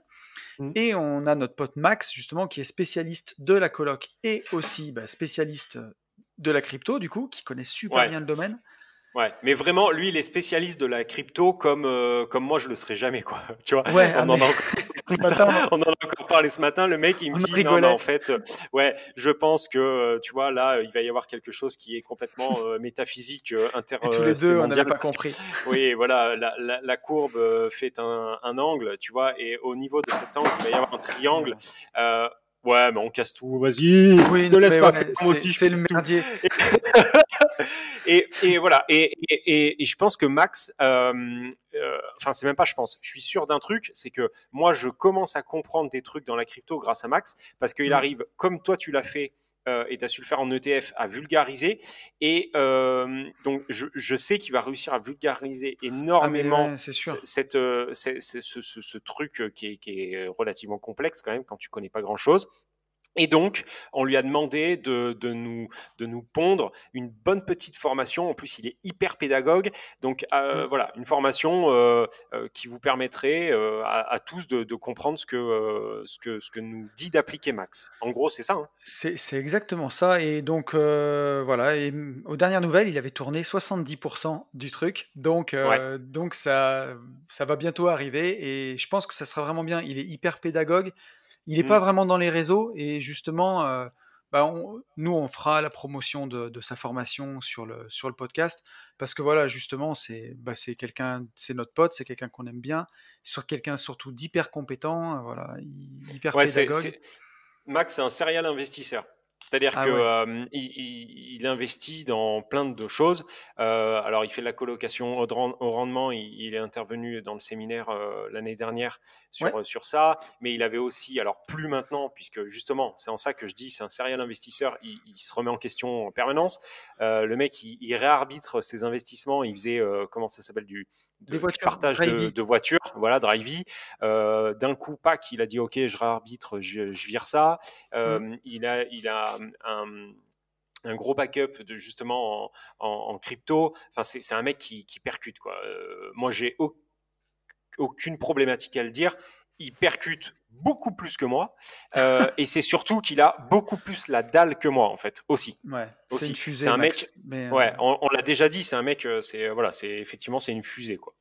Et on a notre pote Max, justement, qui est spécialiste de la coloc et aussi spécialiste de la crypto, du coup, qui connaît super bien le domaine. Ouais, mais vraiment, lui, il est spécialiste de la crypto comme moi, je le serais jamais, quoi. Tu vois, on en a encore parlé ce matin. Le mec, il me dit, non, mais en fait, je pense que, tu vois, là, il va y avoir quelque chose qui est complètement métaphysique, et tous les deux, on n'avait pas compris. Oui, voilà, la courbe fait un angle, tu vois, et au niveau de cet angle, il va y avoir un triangle. Ouais, mais on casse tout, vas-y, ne laisse pas faire moi aussi. C'est le merdier. Et voilà, et je pense que Max, enfin c'est même pas je pense, je suis sûr d'un truc, c'est que moi je commence à comprendre des trucs dans la crypto grâce à Max, parce qu'il arrive, comme toi tu l'as fait, et tu as su le faire en ETF, à vulgariser, et donc je sais qu'il va réussir à vulgariser énormément ce truc qui est relativement complexe quand même quand tu connais pas grand chose. Et donc, on lui a demandé de nous pondre une bonne petite formation. En plus, il est hyper pédagogue. Donc, voilà, une formation qui vous permettrait à tous de comprendre ce que nous dit d'appliquer Max. En gros, c'est ça. Hein. C'est exactement ça. Et donc, voilà. Et aux dernières nouvelles, il avait tourné 70% du truc. Donc ça va bientôt arriver. Et je pense que ça sera vraiment bien. Il est hyper pédagogue. Il n'est pas vraiment dans les réseaux, et justement, nous on fera la promotion de sa formation sur le podcast, parce que voilà, justement, c'est quelqu'un, c'est notre pote, c'est quelqu'un qu'on aime bien, quelqu'un surtout d'hyper compétent, voilà, hyper pédagogue. Max, c'est un serial investisseur. C'est-à-dire que il investit dans plein de choses. Alors, il fait de la colocation au rendement. Il est intervenu dans le séminaire l'année dernière sur ça. Mais il avait aussi, alors plus maintenant, puisque justement, c'est en ça que je dis, c'est un serial investisseur. Il se remet en question en permanence. Le mec, il réarbitre ses investissements. Il faisait, comment ça s'appelle, du partage de voitures, voilà, Drivey. D'un coup, Pac, il a dit ok, je réarbitre, je vire ça. Il a un gros backup de justement en crypto. Enfin, c'est un mec qui percute quoi. Moi, j'ai aucune problématique à le dire. Il percute beaucoup plus que moi, et c'est surtout qu'il a beaucoup plus la dalle que moi en fait aussi. Ouais, c'est une fusée. C'est un mec. Ouais, on l'a déjà dit, c'est un mec. Effectivement, c'est une fusée quoi.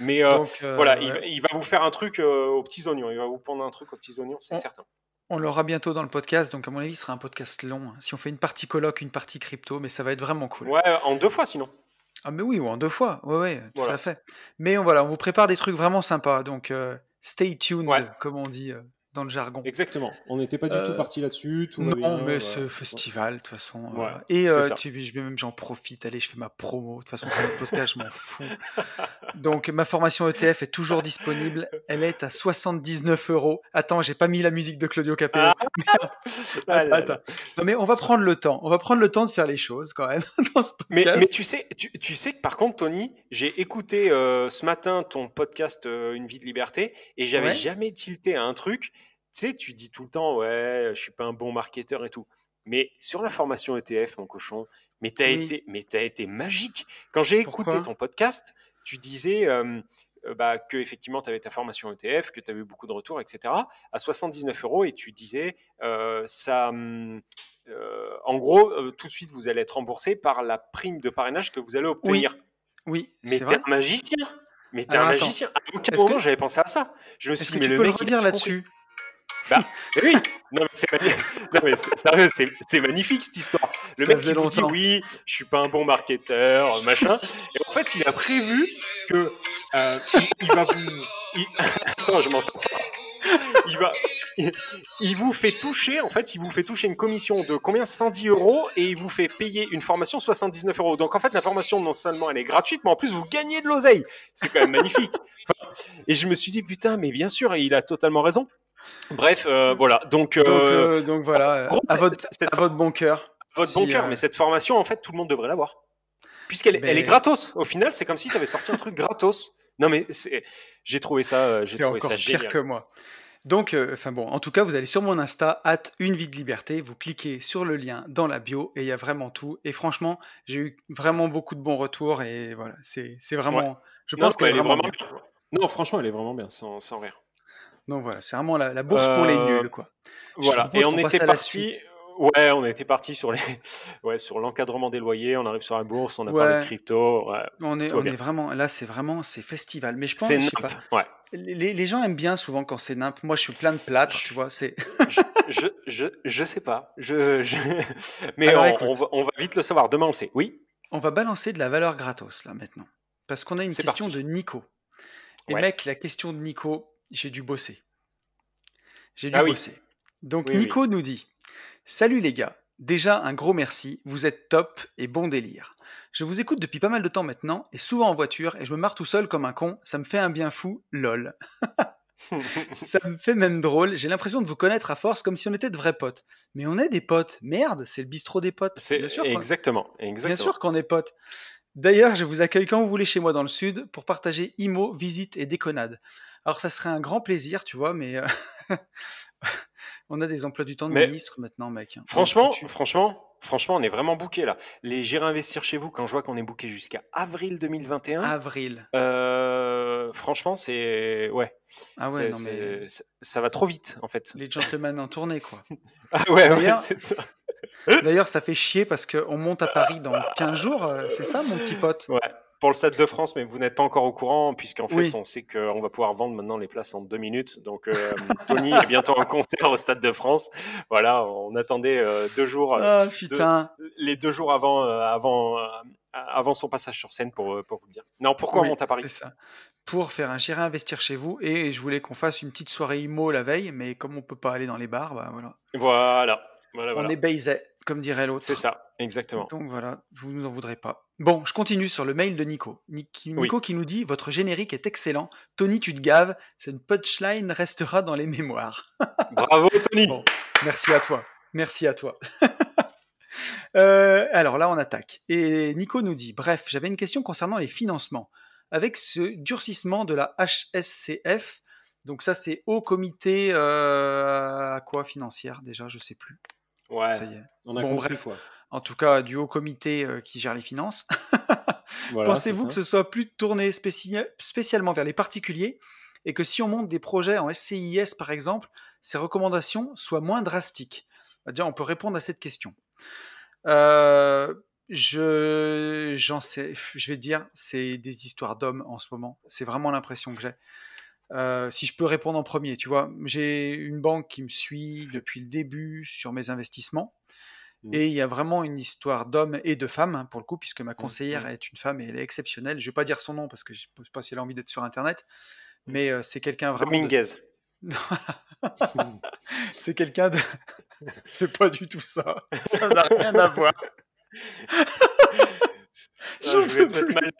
Mais voilà, il va vous faire un truc aux petits oignons. Il va vous prendre un truc aux petits oignons, c'est certain. On l'aura bientôt dans le podcast, donc à mon avis, ce sera un podcast long. Si on fait une partie coloc, une partie crypto, mais ça va être vraiment cool. Ouais, en 2 fois sinon. Ah mais oui, ou en 2 fois, ouais, tout à fait. Mais on vous prépare des trucs vraiment sympas, donc stay tuned, comme on dit dans le jargon. Exactement, on n'était pas du tout parti là-dessus. Non, mais ce festival, de toute façon. Et j'en profite, allez, je fais ma promo. De toute façon, c'est notre podcast, je m'en fous. Donc, ma formation ETF est toujours disponible. Elle est à 79 €. Attends, j'ai pas mis la musique de Claudio Capello. Attends. Non, mais on va prendre le temps. On va prendre le temps de faire les choses, quand même, dans ce podcast. Mais tu sais que par contre, Tony, j'ai écouté ce matin ton podcast Une vie de liberté, et j'avais jamais tilté à un truc. Tu sais, tu dis tout le temps, je suis pas un bon marketeur et tout. Mais sur la formation ETF, mon cochon, mais t'as été magique. Quand j'ai écouté ton podcast, tu disais que effectivement, tu avais ta formation ETF, que tu avais eu beaucoup de retours, etc. à 79 €, et tu disais en gros, tout de suite, vous allez être remboursé par la prime de parrainage que vous allez obtenir. Oui, mais t'es un magicien. Mais t'es un magicien. À aucun moment, j'avais pensé à ça. Je me suis dit, mais le mec, il redire là-dessus. Oui, non mais sérieux, c'est magnifique cette histoire. Le mec qui vous dit oui, je suis pas un bon marketeur, machin. Et en fait, il a prévu que il va Attends, je m'entends. Il va, il vous fait toucher, en fait, il vous fait toucher une commission de combien 110 € et il vous fait payer une formation 79 €. Donc en fait, la formation, non seulement elle est gratuite, mais en plus vous gagnez de l'oseille. C'est quand même magnifique. Et je me suis dit, putain, mais bien sûr, il a totalement raison. Bref, voilà. Donc voilà, gros, à votre bon cœur. Votre bon cœur, mais cette formation, en fait, tout le monde devrait l'avoir. Puisqu'elle elle est gratos. Au final, c'est comme si tu avais sorti un truc gratos. Non, mais j'ai trouvé ça génial. Pire que moi. Donc, en tout cas, vous allez sur mon Insta, @unevie-de-liberté, vous cliquez sur le lien dans la bio et il y a vraiment tout. Et franchement, j'ai eu vraiment beaucoup de bons retours et voilà, c'est vraiment. Ouais. Je pense qu'elle est vraiment bien. Non, franchement, elle est vraiment bien, sans rire. Donc voilà, c'est vraiment la bourse pour les nuls, quoi. Voilà, et on était parti. Ouais, on était parti sur sur l'encadrement des loyers. On arrive sur la bourse, on a parlé de crypto. Ouais, on est vraiment là, c'est festival. Mais je pense, je sais pas. Ouais. Les gens aiment bien souvent quand c'est nimp. Moi, je suis plein de plâtre, tu vois. C'est. je sais pas. Mais alors, on va vite le savoir. Demain, on le sait. Oui. On va balancer de la valeur gratos là maintenant, parce qu'on a une question de Nico. Et mec, la question de Nico, j'ai dû bosser. Bosser. Donc Nico nous dit: salut les gars, déjà un gros merci, vous êtes top et bon délire. Je vous écoute depuis pas mal de temps maintenant, et souvent en voiture, et je me marre tout seul comme un con, ça me fait un bien fou, lol. Ça me fait même drôle, j'ai l'impression de vous connaître à force comme si on était de vrais potes. Mais on est des potes, merde, c'est le bistrot des potes. Bien sûr exactement. Bien sûr qu'on est potes. D'ailleurs, je vous accueille quand vous voulez chez moi dans le sud pour partager IMO, visite et déconnade. Alors ça serait un grand plaisir, tu vois, mais on a des emplois du temps de ministre maintenant, mec. Franchement, on est vraiment booké là. J'irai investir chez vous quand je vois qu'on est booké jusqu'à avril 2021. Avril. Franchement, c'est Ah ouais, non mais ça va trop vite en fait. Les gentlemen en tournée, quoi. Ah ouais, c'est ça. D'ailleurs, ça fait chier parce qu'on monte à Paris dans 15 jours, c'est ça, mon petit pote? Ouais, pour le Stade de France, mais vous n'êtes pas encore au courant, puisqu'en fait, on sait qu'on va pouvoir vendre maintenant les places en 2 minutes. Donc, Tony est bientôt en concert au Stade de France. Voilà, on attendait 2 jours. Putain. Les 2 jours avant son passage sur scène pour vous le dire. Non, pourquoi on monte à Paris? C'est ça. Pour faire un J'irai investir chez vous, et je voulais qu'on fasse une petite soirée IMO la veille, mais comme on peut pas aller dans les bars, bah voilà. On est baisé, comme dirait l'autre. C'est ça, exactement. Donc voilà, vous nous en voudrez pas. Bon, je continue sur le mail de Nico. Nico qui nous dit: votre générique est excellent. Tony, tu te gaves. Cette punchline restera dans les mémoires. Bravo, Tony. Bon, merci à toi. Alors là, on attaque. Et Nico nous dit: bref, j'avais une question concernant les financements. Avec ce durcissement de la HSCF, donc ça c'est Haut Comité à quoi financière déjà, je sais plus. Ouais, ça y est. On a compris quoi. En tout cas, du Haut Comité qui gère les finances. Voilà, pensez-vous que ce soit plus tourné spécialement vers les particuliers, et que si on monte des projets en SCIS par exemple, ces recommandations soient moins drastiques? Déjà, on peut répondre à cette question. J'en sais, je vais te dire, c'est des histoires d'hommes en ce moment. C'est vraiment l'impression que j'ai. Si je peux répondre en premier, tu vois, j'ai une banque qui me suit depuis le début sur mes investissements. Et il y a vraiment une histoire d'hommes et de femmes, hein, pour le coup, puisque ma conseillère est une femme et elle est exceptionnelle. Je vais pas dire son nom parce que je ne sais pas si elle a envie d'être sur Internet, mais c'est quelqu'un vraiment. Dominguez. C'est quelqu'un de. C'est pas du tout ça. Ça n'a rien à voir. Je voulais te mettre mal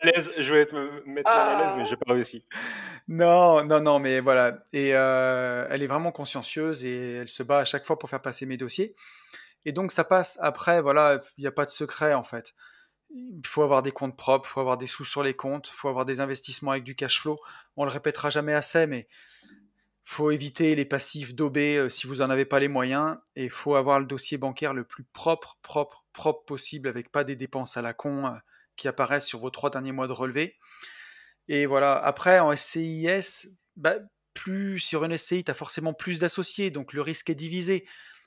à l'aise, mais j'ai pas réussi. Non, mais voilà. Et elle est vraiment consciencieuse et elle se bat à chaque fois pour faire passer mes dossiers. Et donc ça passe après, voilà, il n'y a pas de secret en fait. Il faut avoir des comptes propres, il faut avoir des sous sur les comptes, il faut avoir des investissements avec du cash flow. On le répétera jamais assez, mais faut éviter les passifs daubés si vous en avez pas les moyens, et il faut avoir le dossier bancaire le plus propre possible, avec pas des dépenses à la con qui apparaissent sur vos 3 derniers mois de relevé. Et voilà, après en SCIS, plus sur une SCI, tu as forcément plus d'associés, donc le risque est divisé.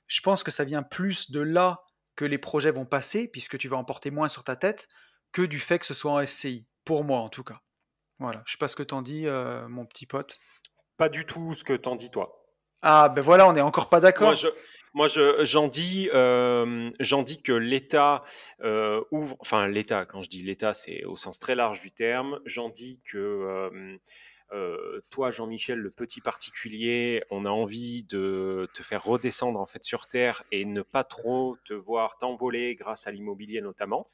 Je pense que ça vient plus de là que les projets vont passer, puisque tu vas en porter moins sur ta tête, que du fait que ce soit en SCI, pour moi en tout cas. Voilà, je sais pas ce que t'en dis, mon petit pote. Pas du tout ce que t'en dis toi. Ah ben voilà, on n'est encore pas d'accord. Moi, j'en dis que l'État ouvre, enfin l'État, quand je dis l'État, c'est au sens très large du terme. J'en dis que toi, Jean-Michel, le petit particulier, on a envie de te faire redescendre en fait sur Terre et ne pas trop te voir t'envoler grâce à l'immobilier notamment.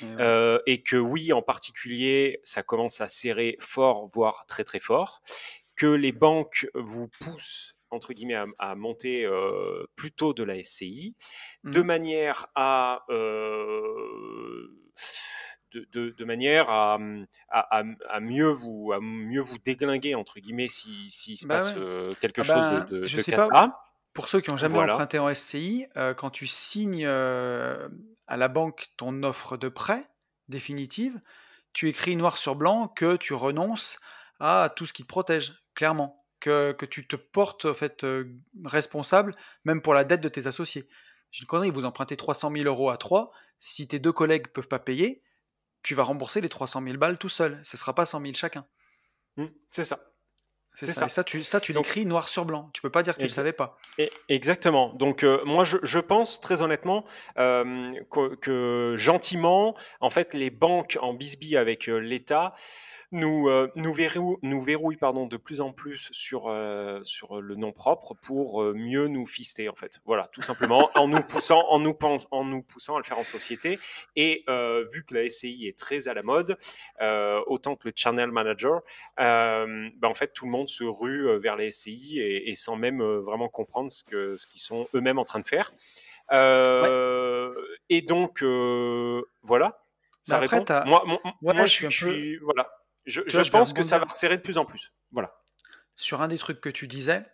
Et que oui, en particulier, ça commence à serrer fort, voire très très fort. Que les banques vous poussent entre guillemets à monter plutôt de la SCI, de manière à de manière à mieux vous déglinguer entre guillemets s'il se passe quelque chose de je sais cata. pas, pour ceux qui n'ont jamais emprunté en SCI, quand tu signes à la banque ton offre de prêt définitive, tu écris noir sur blanc que tu renonces à tout ce qui te protège, clairement. Que tu te portes en fait, responsable, même pour la dette de tes associés. J'ai une connerie, vous empruntez 300 000 euros à 3, si tes deux collègues ne peuvent pas payer, tu vas rembourser les 300 000 balles tout seul. Ce ne sera pas 100 000 chacun. C'est ça. C'est ça. Et ça, tu l'écris noir sur blanc. Tu peux pas dire que tu ne le savais pas. Exactement. Donc, moi, je pense très honnêtement que gentiment, en fait, les banques en bisbille avec l'État nous verrouillent de plus en plus sur le nom propre pour mieux nous fister en fait. Voilà, tout simplement en nous poussant à le faire en société. Et vu que la SCI est très à la mode, autant que le channel manager, en fait tout le monde se rue vers les SCI et sans même vraiment comprendre ce qu'ils sont eux-mêmes en train de faire. Et donc voilà, ça répond. Moi, je suis voilà. Je pense que ça va resserrer de plus en plus. Voilà. Sur un des trucs que tu disais,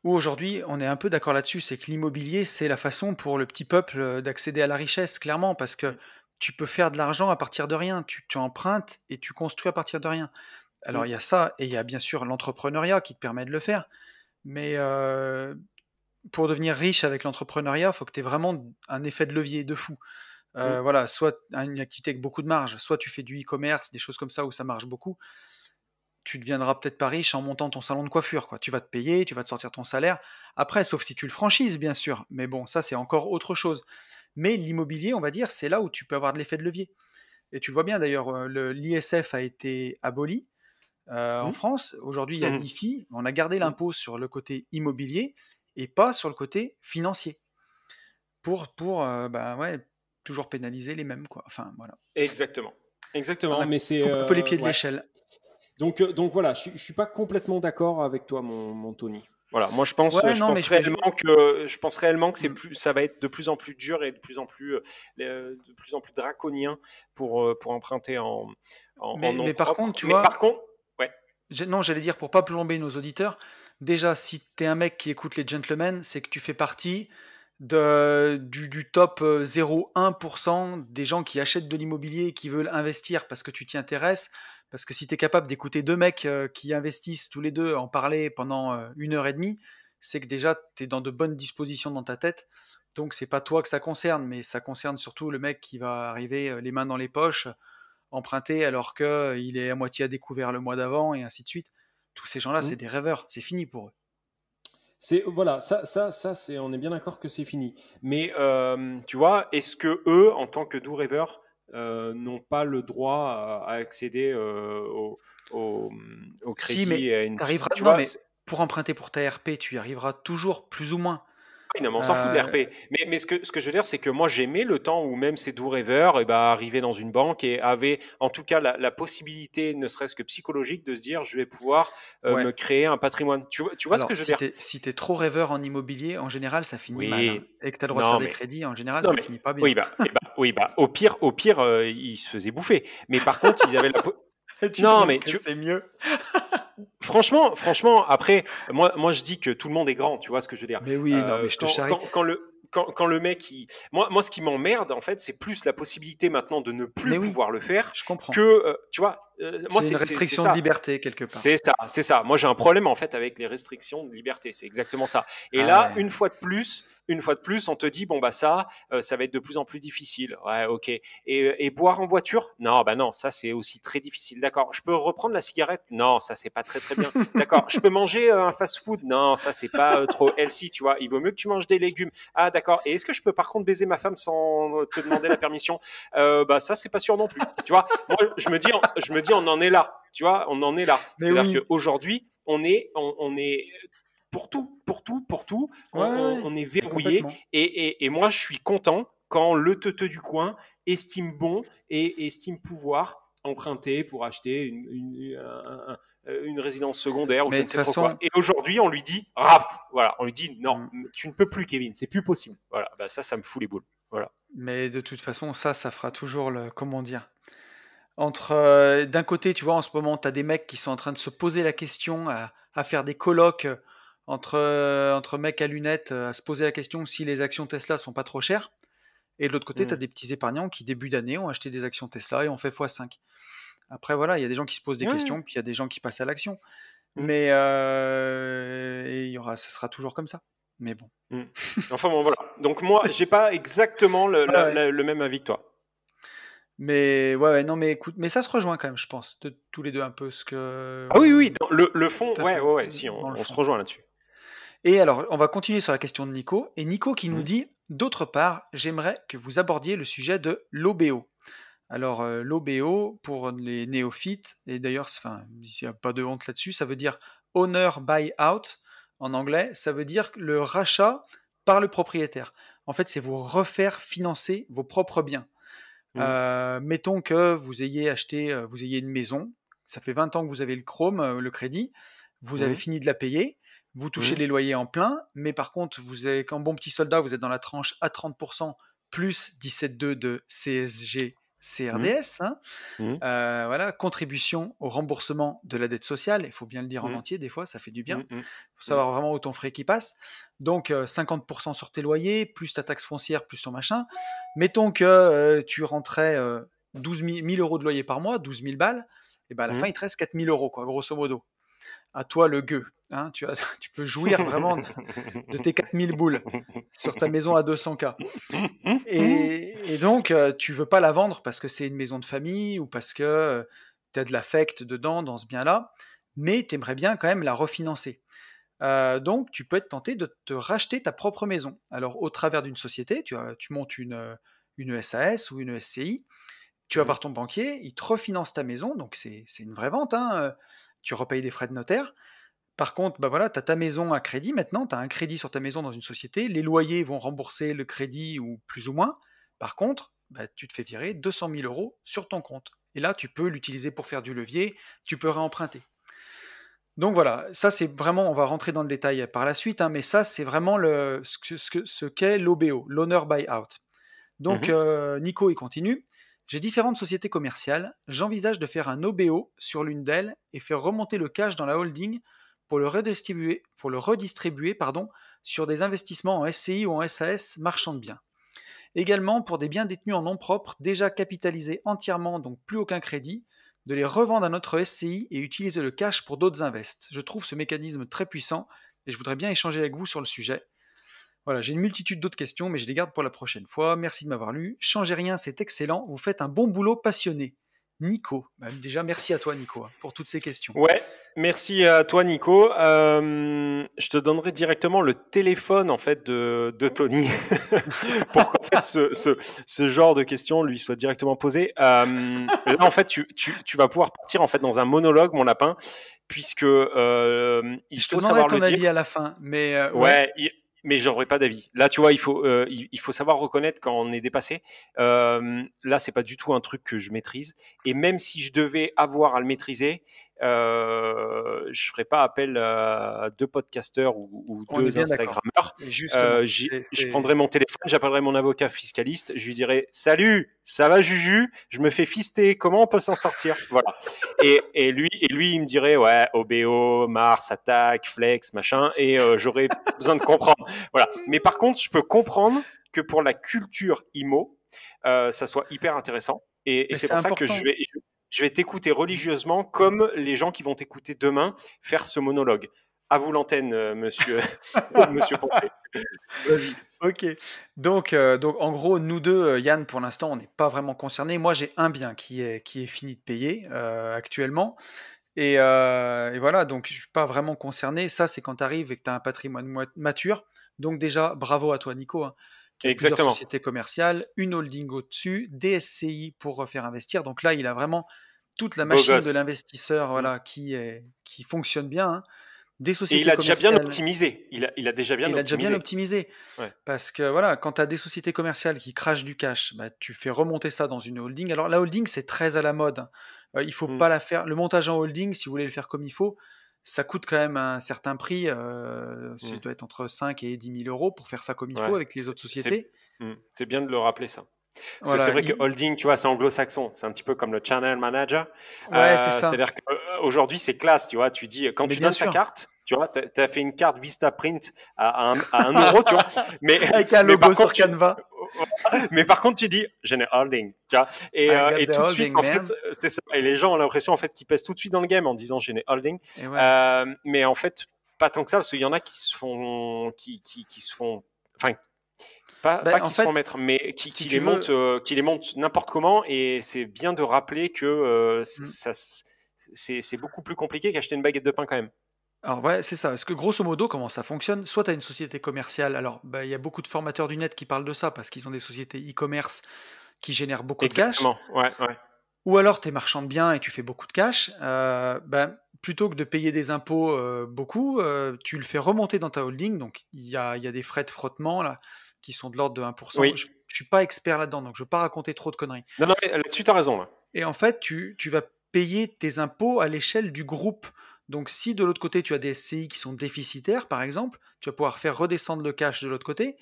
où aujourd'hui on est un peu d'accord là-dessus, c'est que l'immobilier, c'est la façon pour le petit peuple d'accéder à la richesse, clairement, parce que tu peux faire de l'argent à partir de rien. Tu empruntes et tu construis à partir de rien. Alors il y a ça, et il y a bien sûr l'entrepreneuriat qui te permet de le faire. Mais pour devenir riche avec l'entrepreneuriat, il faut que tu aies vraiment un effet de levier de fou. Voilà, soit une activité avec beaucoup de marge, soit tu fais du e-commerce, des choses comme ça où ça marche beaucoup. Tu deviendras peut-être pas riche en montant ton salon de coiffure, quoi. Tu vas te payer, tu vas te sortir ton salaire. Après, sauf si tu le franchises, bien sûr. Mais bon, ça, c'est encore autre chose. Mais l'immobilier, on va dire, c'est là où tu peux avoir de l'effet de levier. Et tu le vois bien, d'ailleurs, l'ISF a été aboli en France. Aujourd'hui, il y a l'IFI. On a gardé l'impôt sur le côté immobilier et pas sur le côté financier. Pour toujours pénaliser les mêmes, quoi. Enfin, voilà. Exactement. Mais c'est un peu les pieds de l'échelle. Donc voilà, je suis pas complètement d'accord avec toi, mon Tony. Voilà, moi je pense réellement que ça va être de plus en plus dur et de plus en plus draconien pour emprunter en mais par contre, tu vois. Non, j'allais dire pour pas plomber nos auditeurs. Déjà, si t'es un mec qui écoute les gentlemen, c'est que tu fais partie du top 0,1% des gens qui achètent de l'immobilier et qui veulent investir parce que tu t'y intéresses. Parce que si tu es capable d'écouter deux mecs qui investissent tous les deux, en parler pendant 1h30, c'est que déjà tu es dans de bonnes dispositions dans ta tête. Donc c'est pas toi que ça concerne, mais ça concerne surtout le mec qui va arriver les mains dans les poches, emprunter alors qu'il est à moitié à découvert le mois d'avant et ainsi de suite. Tous ces gens-là, c'est des rêveurs, c'est fini pour eux. Voilà, ça c'est, on est bien d'accord que c'est fini. Mais tu vois, est-ce que eux, en tant que doux rêveurs, n'ont pas le droit à accéder au crédit? Si, mais t'arriveras. Mais pour emprunter pour ta RP, tu y arriveras toujours plus ou moins. Oui, non, mais on s'en fout de l'RP. Mais ce que je veux dire, c'est que moi, j'aimais le temps où même ces doux rêveurs arrivaient dans une banque et avaient en tout cas la possibilité, ne serait-ce que psychologique, de se dire je vais pouvoir me créer un patrimoine. Tu vois ce que je veux dire? Si tu es trop rêveur en immobilier, en général, ça finit mal. Hein. Et que tu as le droit de faire des crédits, en général, ça finit pas bien. Oui, au pire, ils se faisaient bouffer. Mais par contre, ils avaient la c'est mieux. Franchement, après, moi, je dis que tout le monde est grand, tu vois ce que je veux dire. Mais oui, non, mais je te charrie. Quand le mec, moi, ce qui m'emmerde, en fait, c'est plus la possibilité maintenant de ne plus pouvoir le faire. Je comprends. Que, tu vois, moi, c'est une restriction de liberté, quelque part. C'est ça. Moi, j'ai un problème, en fait, avec les restrictions de liberté. C'est exactement ça. Et une fois de plus, on te dit, bon, ça va être de plus en plus difficile. Ouais, ok. Et boire en voiture? Non, non, ça, c'est aussi très difficile. D'accord. Je peux reprendre la cigarette? Non, ça, c'est pas très, très bien. D'accord. Je peux manger un fast-food? Non, ça, c'est pas trop healthy, tu vois. Il vaut mieux que tu manges des légumes. Ah, d'accord. Et est-ce que je peux, par contre, baiser ma femme sans te demander la permission? Ça, c'est pas sûr non plus. Tu vois, moi, je me dis, on en est là. Tu vois, on en est là. C'est-à-dire qu'aujourd'hui, on est pour tout, on est verrouillé. Et moi, je suis content quand le teuteux du coin estime bon et estime pouvoir emprunter pour acheter une résidence secondaire ou je ne sais trop quoi. Et aujourd'hui, on lui dit raf. Voilà, on lui dit non, tu ne peux plus, Kevin, c'est plus possible. Voilà, bah ça me fout les boules. Voilà. Mais de toute façon, ça fera toujours comment dire. Entre d'un côté, tu vois, en ce moment, tu as des mecs qui sont en train de se poser la question, à faire des colloques entre mecs à lunettes, à se poser la question si les actions Tesla sont pas trop chères. Et de l'autre côté, tu as des petits épargnants qui, début d'année, ont acheté des actions Tesla et ont fait x5. Après, voilà, il y a des gens qui se posent des questions, puis il y a des gens qui passent à l'action. Mais ça sera toujours comme ça. Mais bon. Enfin bon, voilà. Donc moi, j'ai pas exactement le même avis que toi. Mais non, mais écoute, mais ça se rejoint quand même, je pense, de tous les deux un peu ce que. Ah oui, dans le fond, si, on se rejoint là-dessus. Et alors, on va continuer sur la question de Nico. Et Nico qui nous dit, d'autre part, j'aimerais que vous abordiez le sujet de l'OBO. Alors, l'OBO, pour les néophytes, et d'ailleurs, il n'y a pas de honte là-dessus, ça veut dire Owner Buy-out en anglais, ça veut dire le rachat par le propriétaire. En fait, c'est vous refaire financer vos propres biens. Mettons que vous ayez acheté, vous ayez une maison, ça fait 20 ans que vous avez le crédit, vous avez fini de la payer, vous touchez les loyers en plein, mais par contre, vous êtes, comme bon petit soldat, vous êtes dans la tranche à 30% plus 17,2 de CSG CRDS, voilà, contribution au remboursement de la dette sociale, il faut bien le dire en entier, des fois ça fait du bien, il faut savoir vraiment où ton frais qui passe, donc 50% sur tes loyers, plus ta taxe foncière, plus ton machin, mettons que tu rentrais 12 000 euros de loyer par mois, 12 000 balles, et ben à la fin il te reste 4 000 euros, quoi, grosso modo. À toi le gueux, hein, tu peux jouir vraiment de tes 4000 boules sur ta maison à 200K. Et donc, tu veux pas la vendre parce que c'est une maison de famille ou parce que tu as de l'affect dedans, dans ce bien-là, mais tu aimerais bien quand même la refinancer. Donc, tu peux être tenté de te racheter ta propre maison. Alors, au travers d'une société, tu montes une SAS ou une SCI, tu vas voir ton banquier, il te refinance ta maison, donc c'est une vraie vente, hein, tu repayes des frais de notaire. Par contre, bah voilà, tu as ta maison à crédit maintenant, tu as un crédit sur ta maison dans une société, les loyers vont rembourser le crédit ou plus ou moins. Par contre, bah, tu te fais virer 200 000 euros sur ton compte. Et là, tu peux l'utiliser pour faire du levier, tu peux réemprunter. Donc voilà, ça c'est vraiment, on va rentrer dans le détail par la suite, hein, mais ça c'est vraiment ce qu'est l'OBO, l'Owner Buy-out. Donc Nico, il continue. J'ai différentes sociétés commerciales, j'envisage de faire un OBO sur l'une d'elles et faire remonter le cash dans la holding pour le redistribuer sur des investissements en SCI ou en SAS marchand de biens. Également pour des biens détenus en nom propre, déjà capitalisés entièrement, donc plus aucun crédit, de les revendre à notre SCI et utiliser le cash pour d'autres invests. Je trouve ce mécanisme très puissant et je voudrais bien échanger avec vous sur le sujet. Voilà, j'ai une multitude d'autres questions, mais je les garde pour la prochaine fois. Merci de m'avoir lu. Changez rien, c'est excellent. Vous faites un bon boulot passionné. Nico. Déjà, merci à toi, Nico, pour toutes ces questions. Ouais, merci à toi, Nico. Je te donnerai directement le téléphone, en fait, de Tony pour qu'en fait, ce genre de questions lui soit directement posé. Là, en fait, tu vas pouvoir partir, en fait, dans un monologue, mon lapin, puisque il faut savoir ton avis à la fin, mais mais j'aurais pas d'avis. Là, tu vois, il faut savoir reconnaître quand on est dépassé. Là, c'est pas du tout un truc que je maîtrise. Et même si je devais avoir à le maîtriser, je ferais pas appel à deux podcasteurs ou deux Instagrammeurs. Je prendrais mon téléphone, j'appellerais mon avocat fiscaliste, je lui dirais salut, ça va Juju, je me fais fister, comment on peut s'en sortir? Voilà. Et lui, il me dirait ouais, OBO, Mars, Attaque, Flex, machin, et j'aurais besoin de comprendre. Voilà. Mais par contre, je peux comprendre que pour la culture IMO, ça soit hyper intéressant. Et c'est pour ça que je vais t'écouter religieusement comme les gens qui vont t'écouter demain faire ce monologue. À vous l'antenne, monsieur, monsieur Ponté. Vas-y. Ok. Donc, en gros, nous deux, Yann, pour l'instant, on n'est pas vraiment concernés. Moi, j'ai un bien qui est fini de payer actuellement. Et voilà, donc je ne suis pas vraiment concerné. Ça, c'est quand tu arrives et que tu as un patrimoine mature. Donc déjà, bravo à toi, Nico. Qui a plusieurs sociétés commerciales, une holding au-dessus, des SCI pour faire investir. Donc là, il a vraiment toute la Beau machine de gosse. l'investisseur, Mm. voilà, qui fonctionne bien, hein. Des Et sociétés il a déjà bien commerciales, optimisé. Il a déjà bien il a déjà bien optimisé. optimisé. Ouais. Parce que voilà, quand tu as des sociétés commerciales qui crachent du cash, bah, tu fais remonter ça dans une holding. Alors la holding, c'est très à la mode, hein. Il faut Mm. pas la faire. Le montage en holding, si vous voulez le faire comme il faut, ça coûte quand même un certain prix. Ça Mm. doit être entre 5 et 10 000 euros pour faire ça comme il faut Ouais. avec les autres sociétés. C'est bien de le rappeler ça. Parce que c'est Voilà. vrai que holding, tu vois, c'est anglo-saxon. C'est un petit peu comme le channel manager. Ouais, c'est ça. C'est-à-dire qu'aujourd'hui, c'est classe, tu vois. Tu dis, quand Mais tu bien donnes ta sûr. carte, tu vois, tu as fait une carte Vista Print à 1 euro, tu vois. Mais, Avec un mais logo par sur contre, Canva. mais par contre, tu dis, je n'ai holding, tu vois. I got Et the tout de suite, holding, en man. fait, c'est ça. Et les gens ont l'impression, en fait, qu'ils pèsent tout de suite dans le game en disant, je n'ai holding. Et ouais. Mais en fait, pas tant que ça, parce qu'il y en a qui se font, qui se font, enfin, pas En qui se font fait, mettre, mais si qui tu veux, les montent n'importe comment. Et c'est bien de rappeler que mm, c'est beaucoup plus compliqué qu'acheter une baguette de pain quand même. alors ouais, c'est ça. Parce que grosso modo, comment ça fonctionne? Soit tu as une société commerciale. Alors, bah, il y a beaucoup de formateurs du net qui parlent de ça parce qu'ils ont des sociétés e-commerce qui génèrent beaucoup de cash. Exactement, ouais, ouais. Ou alors tu es marchand de biens et tu fais beaucoup de cash. Ben, plutôt que de payer des impôts beaucoup, tu le fais remonter dans ta holding. Donc il y a des frais de frottement là qui sont de l'ordre de 1%. Oui. Je suis pas expert là-dedans, donc je veux pas raconter trop de conneries. Non, non, mais là-dessus, tu as raison. Là. Et en fait, tu vas payer tes impôts à l'échelle du groupe. Donc si de l'autre côté tu as des SCI qui sont déficitaires, par exemple, tu vas pouvoir faire redescendre le cash de l'autre côté.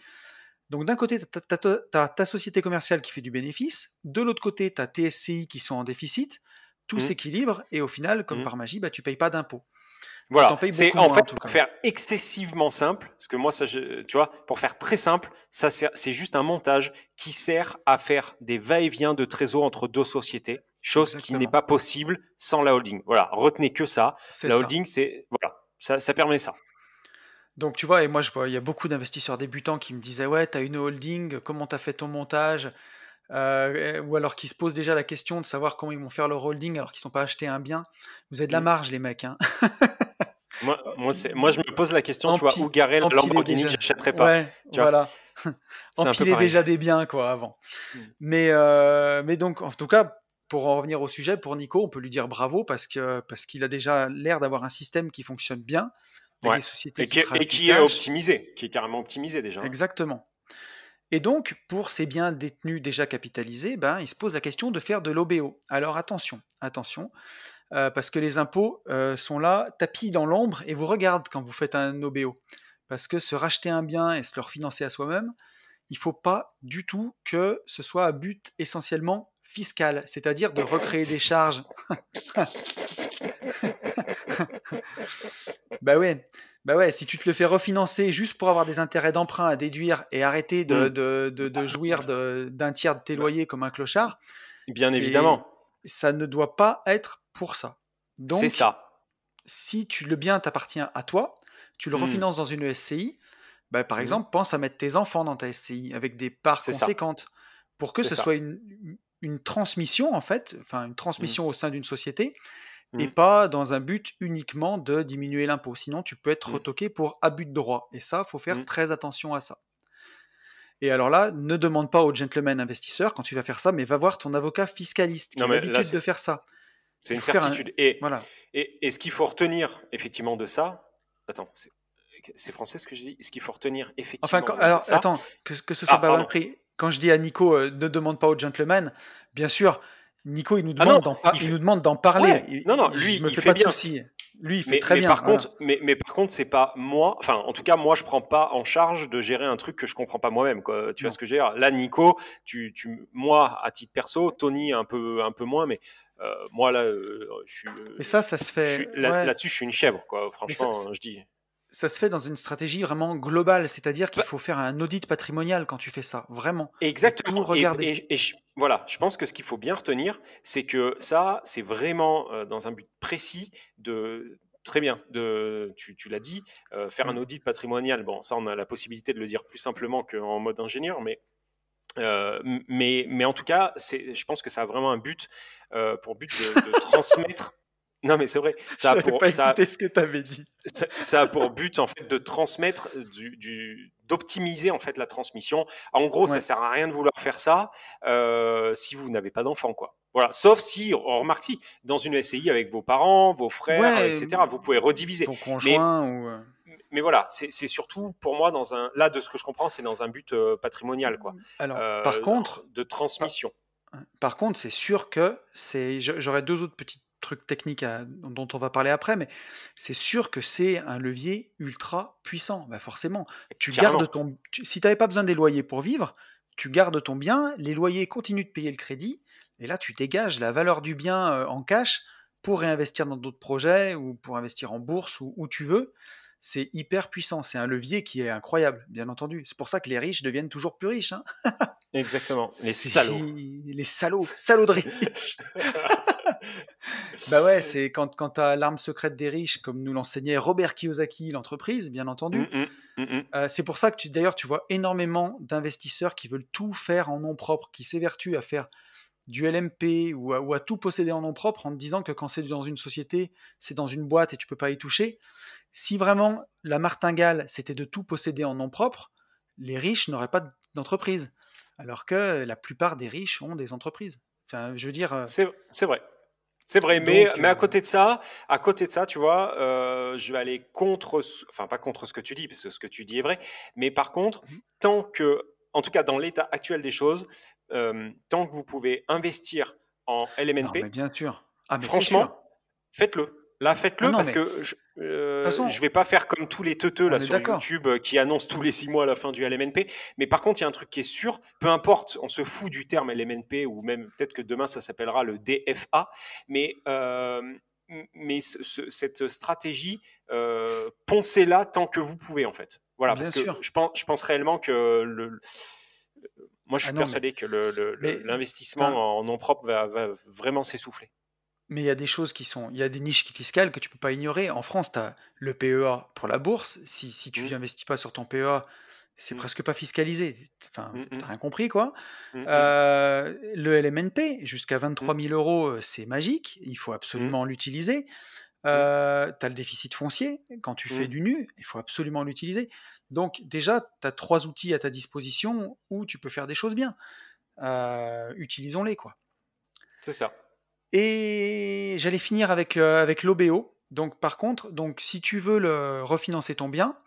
Donc d'un côté, tu as ta société commerciale qui fait du bénéfice, de l'autre côté, tu as tes SCI qui sont en déficit, tout Mmh. s'équilibre, et au final, comme Mmh. par magie, bah, tu payes pas d'impôts. Ou tu Voilà, en payes c'est beaucoup en moins fait en tout pour cas. faire excessivement simple, parce que moi ça, tu vois, pour faire très simple, ça c'est juste un montage qui sert à faire des va-et-vient de trésor entre deux sociétés, chose qui n'est Exactement. pas possible sans la holding. Voilà, retenez que ça. C'est La ça. holding, c'est voilà, ça permet ça. Donc tu vois, et moi je vois, il y a beaucoup d'investisseurs débutants qui me disaient ouais, tu as une holding, comment tu as fait ton montage? Ou alors qui se posent déjà la question de savoir comment ils vont faire leur holding alors qu'ils ne sont pas acheté un bien. Vous avez de la Mm. marge les mecs, hein. Moi, je me pose la question, tu vois, Empi- Ougaré, la Empiler Lamborghini, déjà. j'achèterais pas. Ouais, Tu vois, voilà. c'est un peu Empiler pareil. déjà des biens quoi avant. Mm. Mais donc, en tout cas, pour en revenir au sujet, pour Nico, on peut lui dire bravo parce qu'il a déjà l'air d'avoir un système qui fonctionne bien, avec Ouais. des sociétés Et qui crachent du qui est cash. optimisé, qui est carrément optimisé déjà. Exactement. Et donc, pour ces biens détenus déjà capitalisés, ben, il se pose la question de faire de l'OBO. Alors attention, parce que les impôts sont là, tapis dans l'ombre, et vous regardent quand vous faites un OBO. Parce que se racheter un bien et se le refinancer à soi-même, il ne faut pas du tout que ce soit à but essentiellement fiscal, c'est-à-dire de recréer des charges. Bah ouais, si tu te le fais refinancer juste pour avoir des intérêts d'emprunt à déduire et arrêter de jouir d'un tiers de tes loyers comme un clochard, Bien évidemment, ça ne doit pas être pour ça. c'est Donc, ça. si le bien t'appartient à toi, tu le refinances dans une SCI, bah, par exemple, pense à mettre tes enfants dans ta SCI avec des parts conséquentes pour que ce soit une transmission, en fait, enfin une transmission au sein d'une société, et pas dans un but uniquement de diminuer l'impôt. Sinon, tu peux être retoqué pour abus de droit. Et ça, il faut faire très attention à ça. Et alors là, ne demande pas au gentleman investisseur quand tu vas faire ça, mais va voir ton avocat fiscaliste qui a l'habitude de faire ça. C'est une certitude. Voilà. Et ce qu'il faut retenir effectivement de ça, attends, c'est français ce que j'ai dit. Ce qu'il faut retenir effectivement de ça. Attends, que ce soit pas mal pris. Quand je dis à Nico, ne demande pas au gentleman, bien sûr, Nico, il nous demande d'en parler. Ouais. Non, lui, il me il fait fait pas bien. de soucis. Lui, il fait très bien. Par contre, c'est pas moi. Enfin, en tout cas, moi, je prends pas en charge de gérer un truc que je comprends pas moi-même. Quoi. Tu vois ce que je veux dire? Là, Nico, moi, à titre perso, Tony, un peu moins, mais moi là, je suis. Mais ça se fait. Là-dessus, je suis une chèvre, quoi. Franchement, je dis. Ça se fait dans une stratégie vraiment globale, c'est-à-dire qu'il faut faire un audit patrimonial quand tu fais ça, vraiment. Exactement. Tout regarder. Voilà, je pense que ce qu'il faut bien retenir, c'est que ça, c'est vraiment dans un but précis de. Très bien, tu l'as dit, faire un audit patrimonial. Bon, ça, on a la possibilité de le dire plus simplement qu'en mode ingénieur, mais en tout cas, je pense que ça a vraiment un but pour but de transmettre. Non, mais c'est vrai. Je n'avais pas écouté ce que tu avais dit. Ça a pour but en fait de transmettre, d'optimiser en fait la transmission. En gros, ça sert à rien de vouloir faire ça si vous n'avez pas d'enfant, quoi. Voilà. Sauf si, on remarque si, dans une SCI avec vos parents, vos frères, etc., vous pouvez rediviser. Ton conjoint mais voilà, c'est surtout pour moi là de ce que je comprends, c'est dans un but patrimonial, quoi. Alors, par contre, de transmission. Par contre, c'est sûr que j'aurais 2 autres petits trucs techniques dont on va parler après, mais c'est sûr que c'est un levier ultra puissant. Bah forcément, si tu n'avais pas besoin des loyers pour vivre, tu gardes ton bien, les loyers continuent de payer le crédit, et là tu dégages la valeur du bien en cash pour réinvestir dans d'autres projets ou pour investir en bourse ou où tu veux. C'est hyper puissant, c'est un levier qui est incroyable, bien entendu. C'est pour ça que les riches deviennent toujours plus riches. Hein. Exactement, les salauds. Les salauds de riches. Bah ouais, c'est quand t'as l'arme secrète des riches, comme nous l'enseignait Robert Kiyosaki, l'entreprise, bien entendu. C'est pour ça que d'ailleurs tu vois énormément d'investisseurs qui veulent tout faire en nom propre, qui s'évertuent à faire du LMP ou à tout posséder en nom propre en te disant que quand c'est dans une société, c'est dans une boîte et tu peux pas y toucher. Si vraiment la martingale c'était de tout posséder en nom propre, les riches n'auraient pas d'entreprise. Alors que la plupart des riches ont des entreprises. Enfin, je veux dire. C'est vrai. C'est vrai, mais à côté de ça, tu vois, je vais aller pas contre ce que tu dis, parce que ce que tu dis est vrai, mais par contre, en tout cas dans l'état actuel des choses, tant que vous pouvez investir en LMNP, non, mais bien sûr. Franchement, faites-le. Là, faites-le parce que je vais pas faire comme tous les teuteux là sur YouTube qui annoncent tous les 6 mois la fin du LMNP. Mais par contre, il y a un truc qui est sûr, peu importe, on se fout du terme LMNP ou même peut-être que demain ça s'appellera le DFA. Mais cette stratégie, poncez-la tant que vous pouvez en fait. Voilà, parce que je pense réellement que moi je suis persuadé que l'investissement en nom propre va vraiment s'essouffler. Mais il y a des choses il y a des niches fiscales que tu peux pas ignorer. En France, tu as le PEA pour la bourse. Si tu n'investis pas sur ton PEA, c'est presque pas fiscalisé. Enfin, t'as rien compris, quoi. Le LMNP, jusqu'à 23 000 €, c'est magique. Il faut absolument l'utiliser. Tu as le déficit foncier. Quand tu fais du nu, il faut absolument l'utiliser. Donc, déjà, tu as 3 outils à ta disposition où tu peux faire des choses bien. Utilisons-les, quoi. C'est ça. Et j'allais finir avec l'OBO. Donc, par contre, si tu veux refinancer ton bien,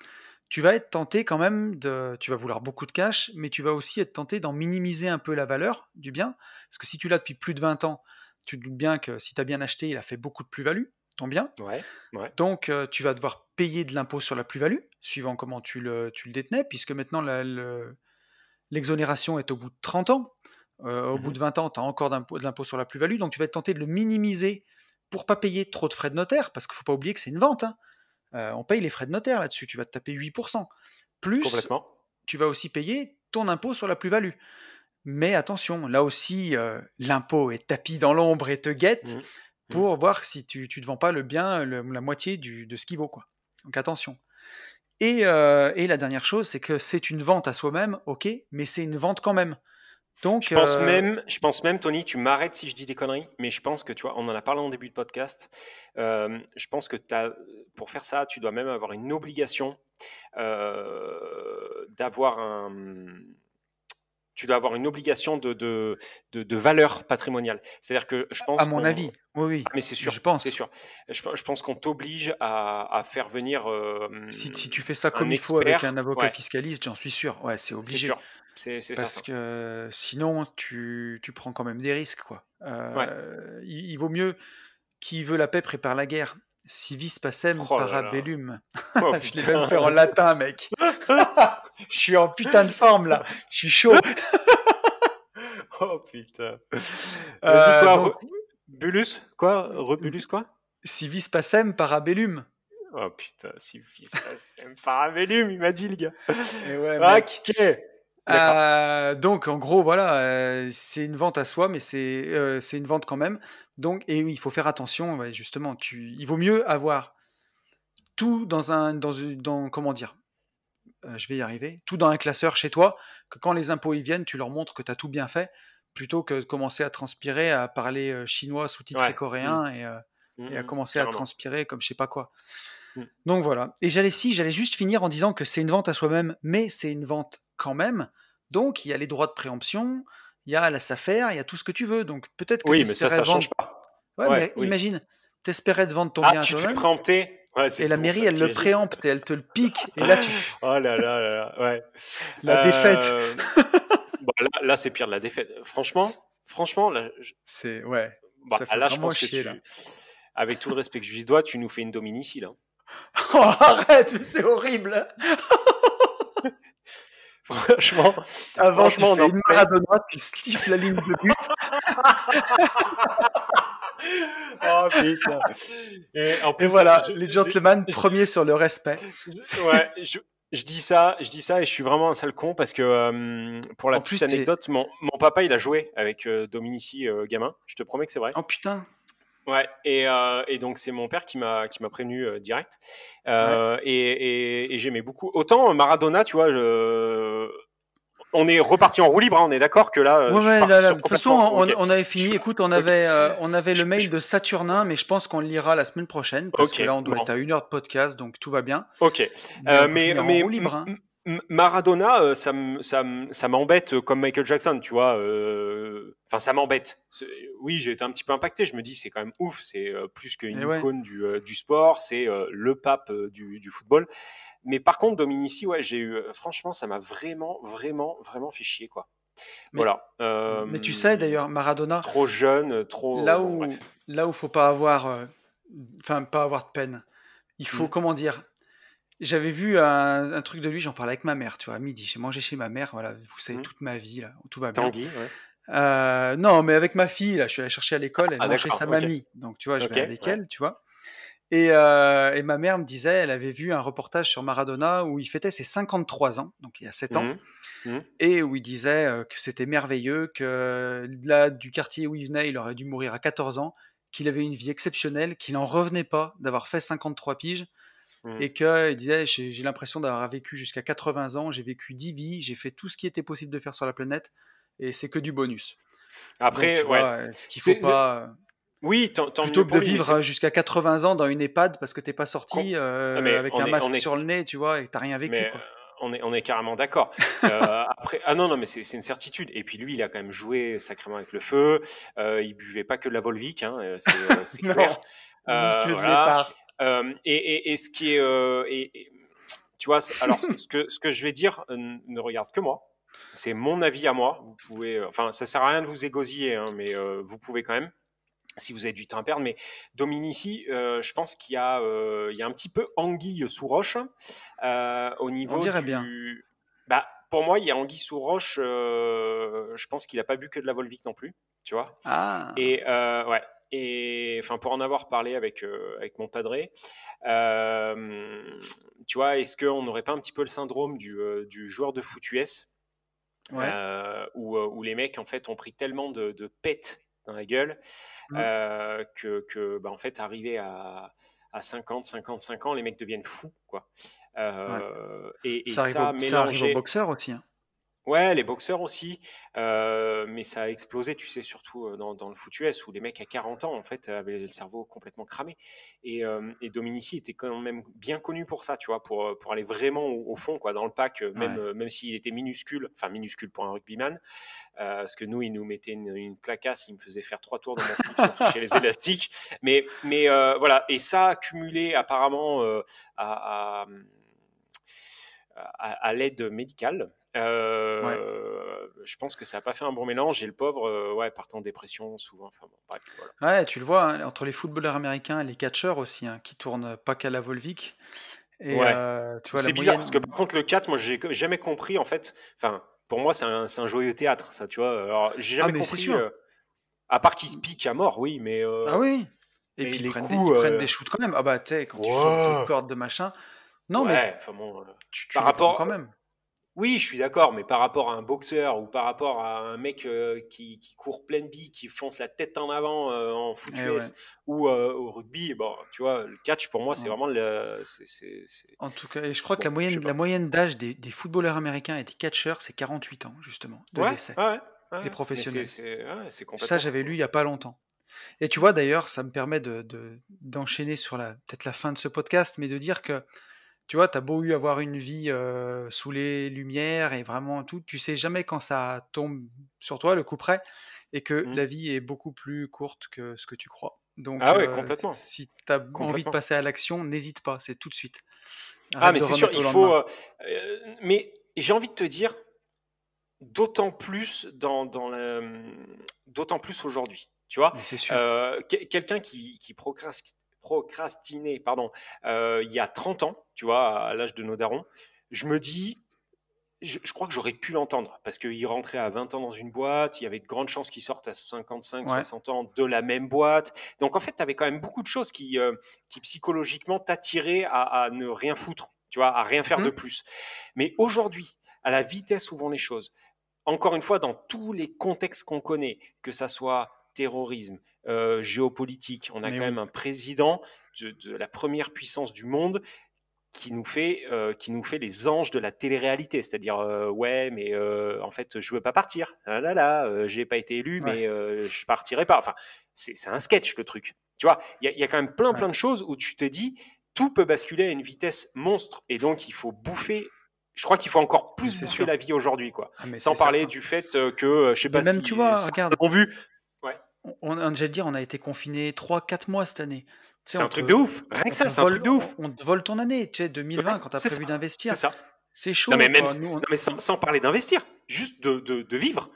tu vas être tenté quand même tu vas vouloir beaucoup de cash, mais tu vas aussi être tenté d'en minimiser un peu la valeur du bien. Parce que si tu l'as depuis plus de 20 ans, tu te doutes bien que si tu as bien acheté, il a fait beaucoup de plus-value, ton bien. Ouais. Donc, tu vas devoir payer de l'impôt sur la plus-value, suivant comment tu le détenais, puisque maintenant, l'exonération est au bout de 30 ans. Au bout de 20 ans, tu as encore de l'impôt sur la plus-value, donc tu vas être tenté de le minimiser pour pas payer trop de frais de notaire, parce qu'il ne faut pas oublier que c'est une vente. Hein. On paye les frais de notaire là-dessus, tu vas te taper 8%. Plus, tu vas aussi payer ton impôt sur la plus-value. Mais attention, là aussi, l'impôt est tapis dans l'ombre et te guette pour voir si tu ne te vends pas le bien, la moitié de ce qu'il vaut, quoi. Donc attention. Et la dernière chose, c'est que c'est une vente à soi-même, ok, mais c'est une vente quand même. Donc, je pense même, Tony, tu m'arrêtes si je dis des conneries, mais je pense que, tu vois, on en a parlé en début de podcast, je pense que pour faire ça, tu dois même avoir une obligation tu dois avoir une obligation de valeur patrimoniale. C'est-à-dire que je pense... À mon avis, oui. Ah, mais c'est sûr, je pense. C'est sûr. Je pense qu'on t'oblige à faire venir si tu fais ça comme il faut avec un avocat fiscaliste, j'en suis sûr. Ouais, c'est obligé. C'est sûr. C'est parce que sinon, tu prends quand même des risques, quoi. Il vaut mieux qui veut la paix prépare la guerre. Si vis pacem para bellum. Je l'ai même fait en latin, mec. Je suis en putain de forme, là. Je suis chaud. Oh, putain. Vas-y, quoi Bulus quoi Rebulus quoi Si vis pacem para bellum. Oh, putain, si vis pacem para bellum, il m'a dit, le gars. Et ouais, ok. Donc en gros voilà, c'est une vente à soi, mais c'est une vente quand même. Donc et oui, il faut faire attention. Ouais, justement, il vaut mieux avoir tout dans comment dire. Je vais y arriver. Tout dans un classeur chez toi, que quand les impôts y viennent, tu leur montres que tu as tout bien fait, plutôt que de commencer à transpirer, à parler chinois sous-titré coréen et à commencer à transpirer comme je sais pas quoi. Donc voilà. Et j'allais juste finir en disant que c'est une vente à soi-même, mais c'est une vente quand même. Donc il y a les droits de préemption, il y a la SAFER, il y a tout ce que tu veux. Donc peut-être que Oui, mais ça t'espérais change vendre. pas. Ouais, mais Oui. imagine, t'espérais de vendre ton Ah, bien à tu te fais toi-même, préempter. Ouais, c'est et la con mairie, ça, elle le t'imagines? préempte et elle te le pique, et là tu Oh là là là là, ouais. la défaite. Bon, là c'est pire de la défaite. Franchement, là, C'est ouais, bah, ça fait là je vraiment pense que chier là. avec tout le respect que je lui dois, tu nous fais une Dominici là. Oh, arrête, c'est horrible. Franchement, Avant, tu on fais en une fait. Maradona, tu sliffes la ligne de but. Oh putain. Et en Et plus, voilà, les gentlemen premiers sur le respect. ouais, je dis ça et je suis vraiment un sale con parce que pour la En petite plus, anecdote, mon papa il a joué avec Dominici gamin. Je te promets que c'est vrai. Oh putain. Ouais, et donc c'est mon père qui m'a prévenu direct. Ouais. Et j'aimais beaucoup. Autant Maradona, tu vois, on est reparti en roue libre, hein, on est d'accord que là, Ouais, je suis ouais, parti de sur toute façon, complètement. Ok. on avait fini. Écoute, on Ok. avait le mail Je- de Saturnin, mais je pense qu'on le lira la semaine prochaine, parce Ok. que là, on doit Bon. être à 1 heure de podcast, donc tout va bien. Ok. Mais on peut Mais finir en roue libre, hein. Maradona, ça m'embête comme Michael Jackson, tu vois. Enfin, ça m'embête. Oui, j'ai été un petit peu impacté. Je me dis, c'est quand même ouf. C'est plus qu'une Et ouais. icône du sport. C'est le pape du football. Mais par contre, Dominici, ouais, franchement, ça m'a vraiment, vraiment, vraiment fait chier, quoi. Mais, Voilà. mais tu sais, d'ailleurs, Maradona, Trop jeune, trop. là Bon, où, bref. là où faut pas avoir, enfin, pas avoir de peine, il faut, Mhm. comment dire, j'avais vu un truc de lui, j'en parlais avec ma mère, tu vois, à midi. J'ai mangé chez ma mère, voilà, vous savez, toute ma vie, là, tout va bien. Tanguy, ouais. Non, mais avec ma fille, là, je suis allé chercher à l'école, elle Ah, mange chez d'accord, sa ok. mamie. Donc, tu vois, je Ok, vais avec ouais. elle, tu vois. Et ma mère me disait, elle avait vu un reportage sur Maradona où il fêtait ses 53 ans, donc il y a 7 ans, et où il disait que c'était merveilleux, que là, du quartier où il venait, il aurait dû mourir à 14 ans, qu'il avait une vie exceptionnelle, qu'il n'en revenait pas d'avoir fait 53 piges, et qu'il disait, j'ai l'impression d'avoir vécu jusqu'à 80 ans, j'ai vécu 10 vies, j'ai fait tout ce qui était possible de faire sur la planète, et c'est que du bonus. Après, Donc, tu ouais. vois, ce qu'il faut pas... Oui, tant Plutôt mieux que pour de lui. vivre jusqu'à 80 ans dans une EHPAD parce que t'es pas sorti mais avec un masque sur le nez, tu vois, et que t'as rien vécu, mais quoi. on est carrément d'accord. Après, non, mais c'est une certitude. Et puis lui, il a quand même joué sacrément avec le feu. Il buvait pas que de la Volvic, hein, c'est clair. Ni que de Voilà. l'épar. Et ce qui est, tu vois, alors ce que je vais dire ne regarde que moi. C'est mon avis à moi. Vous pouvez, enfin, ça sert à rien de vous égosiller, hein, mais vous pouvez quand même, si vous avez du temps à perdre. Mais Dominici, je pense qu'il y a un petit peu anguille sous roche au On niveau dirait bien. Bah, pour moi, il y a anguille sous roche. Je pense qu'il a pas bu que de la Volvic non plus, tu vois. Ah. Et ouais. Et enfin, pour en avoir parlé avec mon padré, tu vois, est-ce qu'on n'aurait pas un petit peu le syndrome du joueur de foot US Ouais. où les mecs en fait ont pris tellement de pètes dans la gueule que bah, en fait arrivé à 50, 55 ans, les mecs deviennent fous, quoi. Et Ça arrive ça au mélangé. boxeur aussi, hein. Ouais, les boxeurs aussi, mais ça a explosé, tu sais, surtout dans le foot US où les mecs à 40 ans, en fait, avaient le cerveau complètement cramé. Et Dominici était quand même bien connu pour ça, tu vois, pour aller vraiment au fond, quoi, dans le pack, même s'il était minuscule, enfin minuscule pour un rugbyman, parce que nous, il nous mettait une clacasse, il me faisait faire 3 tours dans mon slip sans toucher les élastiques. Mais voilà, et ça, cumulé apparemment à l'aide médicale. Je pense que ça n'a pas fait un bon mélange et le pauvre part en dépression souvent. Enfin, bon, bref, voilà. Ouais, tu le vois, hein, entre les footballeurs américains et les catcheurs aussi, hein, qui tournent pas qu'à la Volvic. Et Ouais. tu vois, C'est bizarre parce que par contre le 4, moi j'ai jamais compris en fait. Enfin, pour moi c'est un joyeux théâtre, ça, tu vois. Alors j'ai jamais mais c'est compris. sûr. À part qu'ils se piquent à mort, oui, mais. Ah oui. Et mais puis les ils coups, prennent des shoots quand même. Ah bah tu sais, quand tu sautes de corde de machin. Non mais enfin bon. tu Par les prends rapport. quand même. Oui, je suis d'accord, mais par rapport à un boxeur ou par rapport à un mec qui court pleine bille, qui fonce la tête en avant en foot US ou au rugby, bon, tu vois, le catch pour moi c'est vraiment En tout cas, et je crois que la moyenne d'âge des footballeurs américains et des catcheurs, c'est 48 ans justement de décès. Des professionnels. C'est complètement. Ça, j'avais lu il y a pas longtemps. Et tu vois, d'ailleurs, ça me permet d'enchaîner sur peut-être la fin de ce podcast, mais de dire que, tu vois, t'as beau avoir une vie sous les lumières et vraiment tout, tu sais jamais quand ça tombe sur toi, le coup près, et que la vie est beaucoup plus courte que ce que tu crois. Donc, Ah ouais, complètement. si t'as envie de passer à l'action, n'hésite pas, c'est tout de suite. Ah, mais c'est sûr, il faut. Mais j'ai envie de te dire, d'autant plus d'autant plus aujourd'hui. Tu vois, c'est sûr. Quelqu'un qui procrastinait, pardon, il y a 30 ans, tu vois, à l'âge de nos darons, je me dis, je crois que j'aurais pu l'entendre parce qu'il rentrait à 20 ans dans une boîte, il y avait de grandes chances qu'il sorte à 55, 60 ans de la même boîte. Donc en fait, tu avais quand même beaucoup de choses qui psychologiquement t'attiraient à ne rien foutre, tu vois, à rien faire de plus. Mais aujourd'hui, à la vitesse où vont les choses, encore une fois, dans tous les contextes qu'on connaît, que ça soit terrorisme, géopolitique, on a quand même un président de la première puissance du monde qui nous fait les anges de la télé-réalité, c'est-à-dire ouais, mais en fait je veux pas partir, ah là là, j'ai pas été élu, mais je partirai pas. Enfin, c'est un sketch le truc. Tu vois, il y a quand même plein de choses où tu te dis tout peut basculer à une vitesse monstre et donc il faut bouffer. Je crois qu'il faut encore plus bouffer la vie aujourd'hui, quoi. Sans parler du fait que je sais pas même si tu vois, regarde, on vu. J'allais dire, on a été confiné 3-4 mois cette année. C'est un truc de ouf. Rien que ça, c'est un truc de ouf. On te vole ton année, tu sais, 2020, quand tu as prévu d'investir. C'est ça. C'est chaud. Non, mais, non, mais sans parler d'investir, juste de vivre.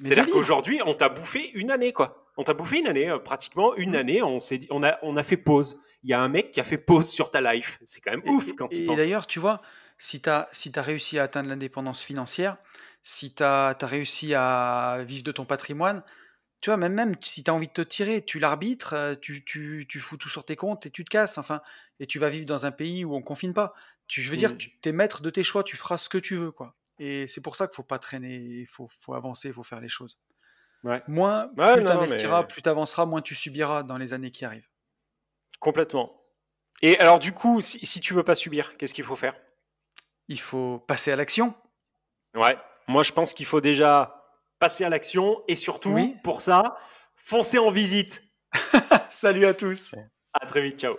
C'est-à-dire qu'aujourd'hui, on t'a bouffé une année, quoi. On t'a bouffé une année, pratiquement une année. On s'est dit, on a fait pause. Il y a un mec qui a fait pause sur ta life. C'est quand même ouf quand tu penses. Et d'ailleurs, tu vois, si t'as réussi à atteindre l'indépendance financière, si t'as réussi à vivre de ton patrimoine, tu vois, même si tu as envie de te tirer, tu l'arbitres, tu fous tout sur tes comptes et tu te casses, enfin, et tu vas vivre dans un pays où on confine pas. Je veux dire, tu es maître de tes choix, tu feras ce que tu veux, quoi. Et c'est pour ça qu'il faut pas traîner, il faut avancer, il faut faire les choses. Moins, plus tu investiras, plus tu avanceras, moins tu subiras dans les années qui arrivent. Complètement. Et alors, du coup, si tu veux pas subir, qu'est-ce qu'il faut faire? Il faut passer à l'action. Ouais, moi je pense qu'il faut déjà passer à l'action et surtout, pour ça, foncer en visite. Salut à tous. À très vite, ciao.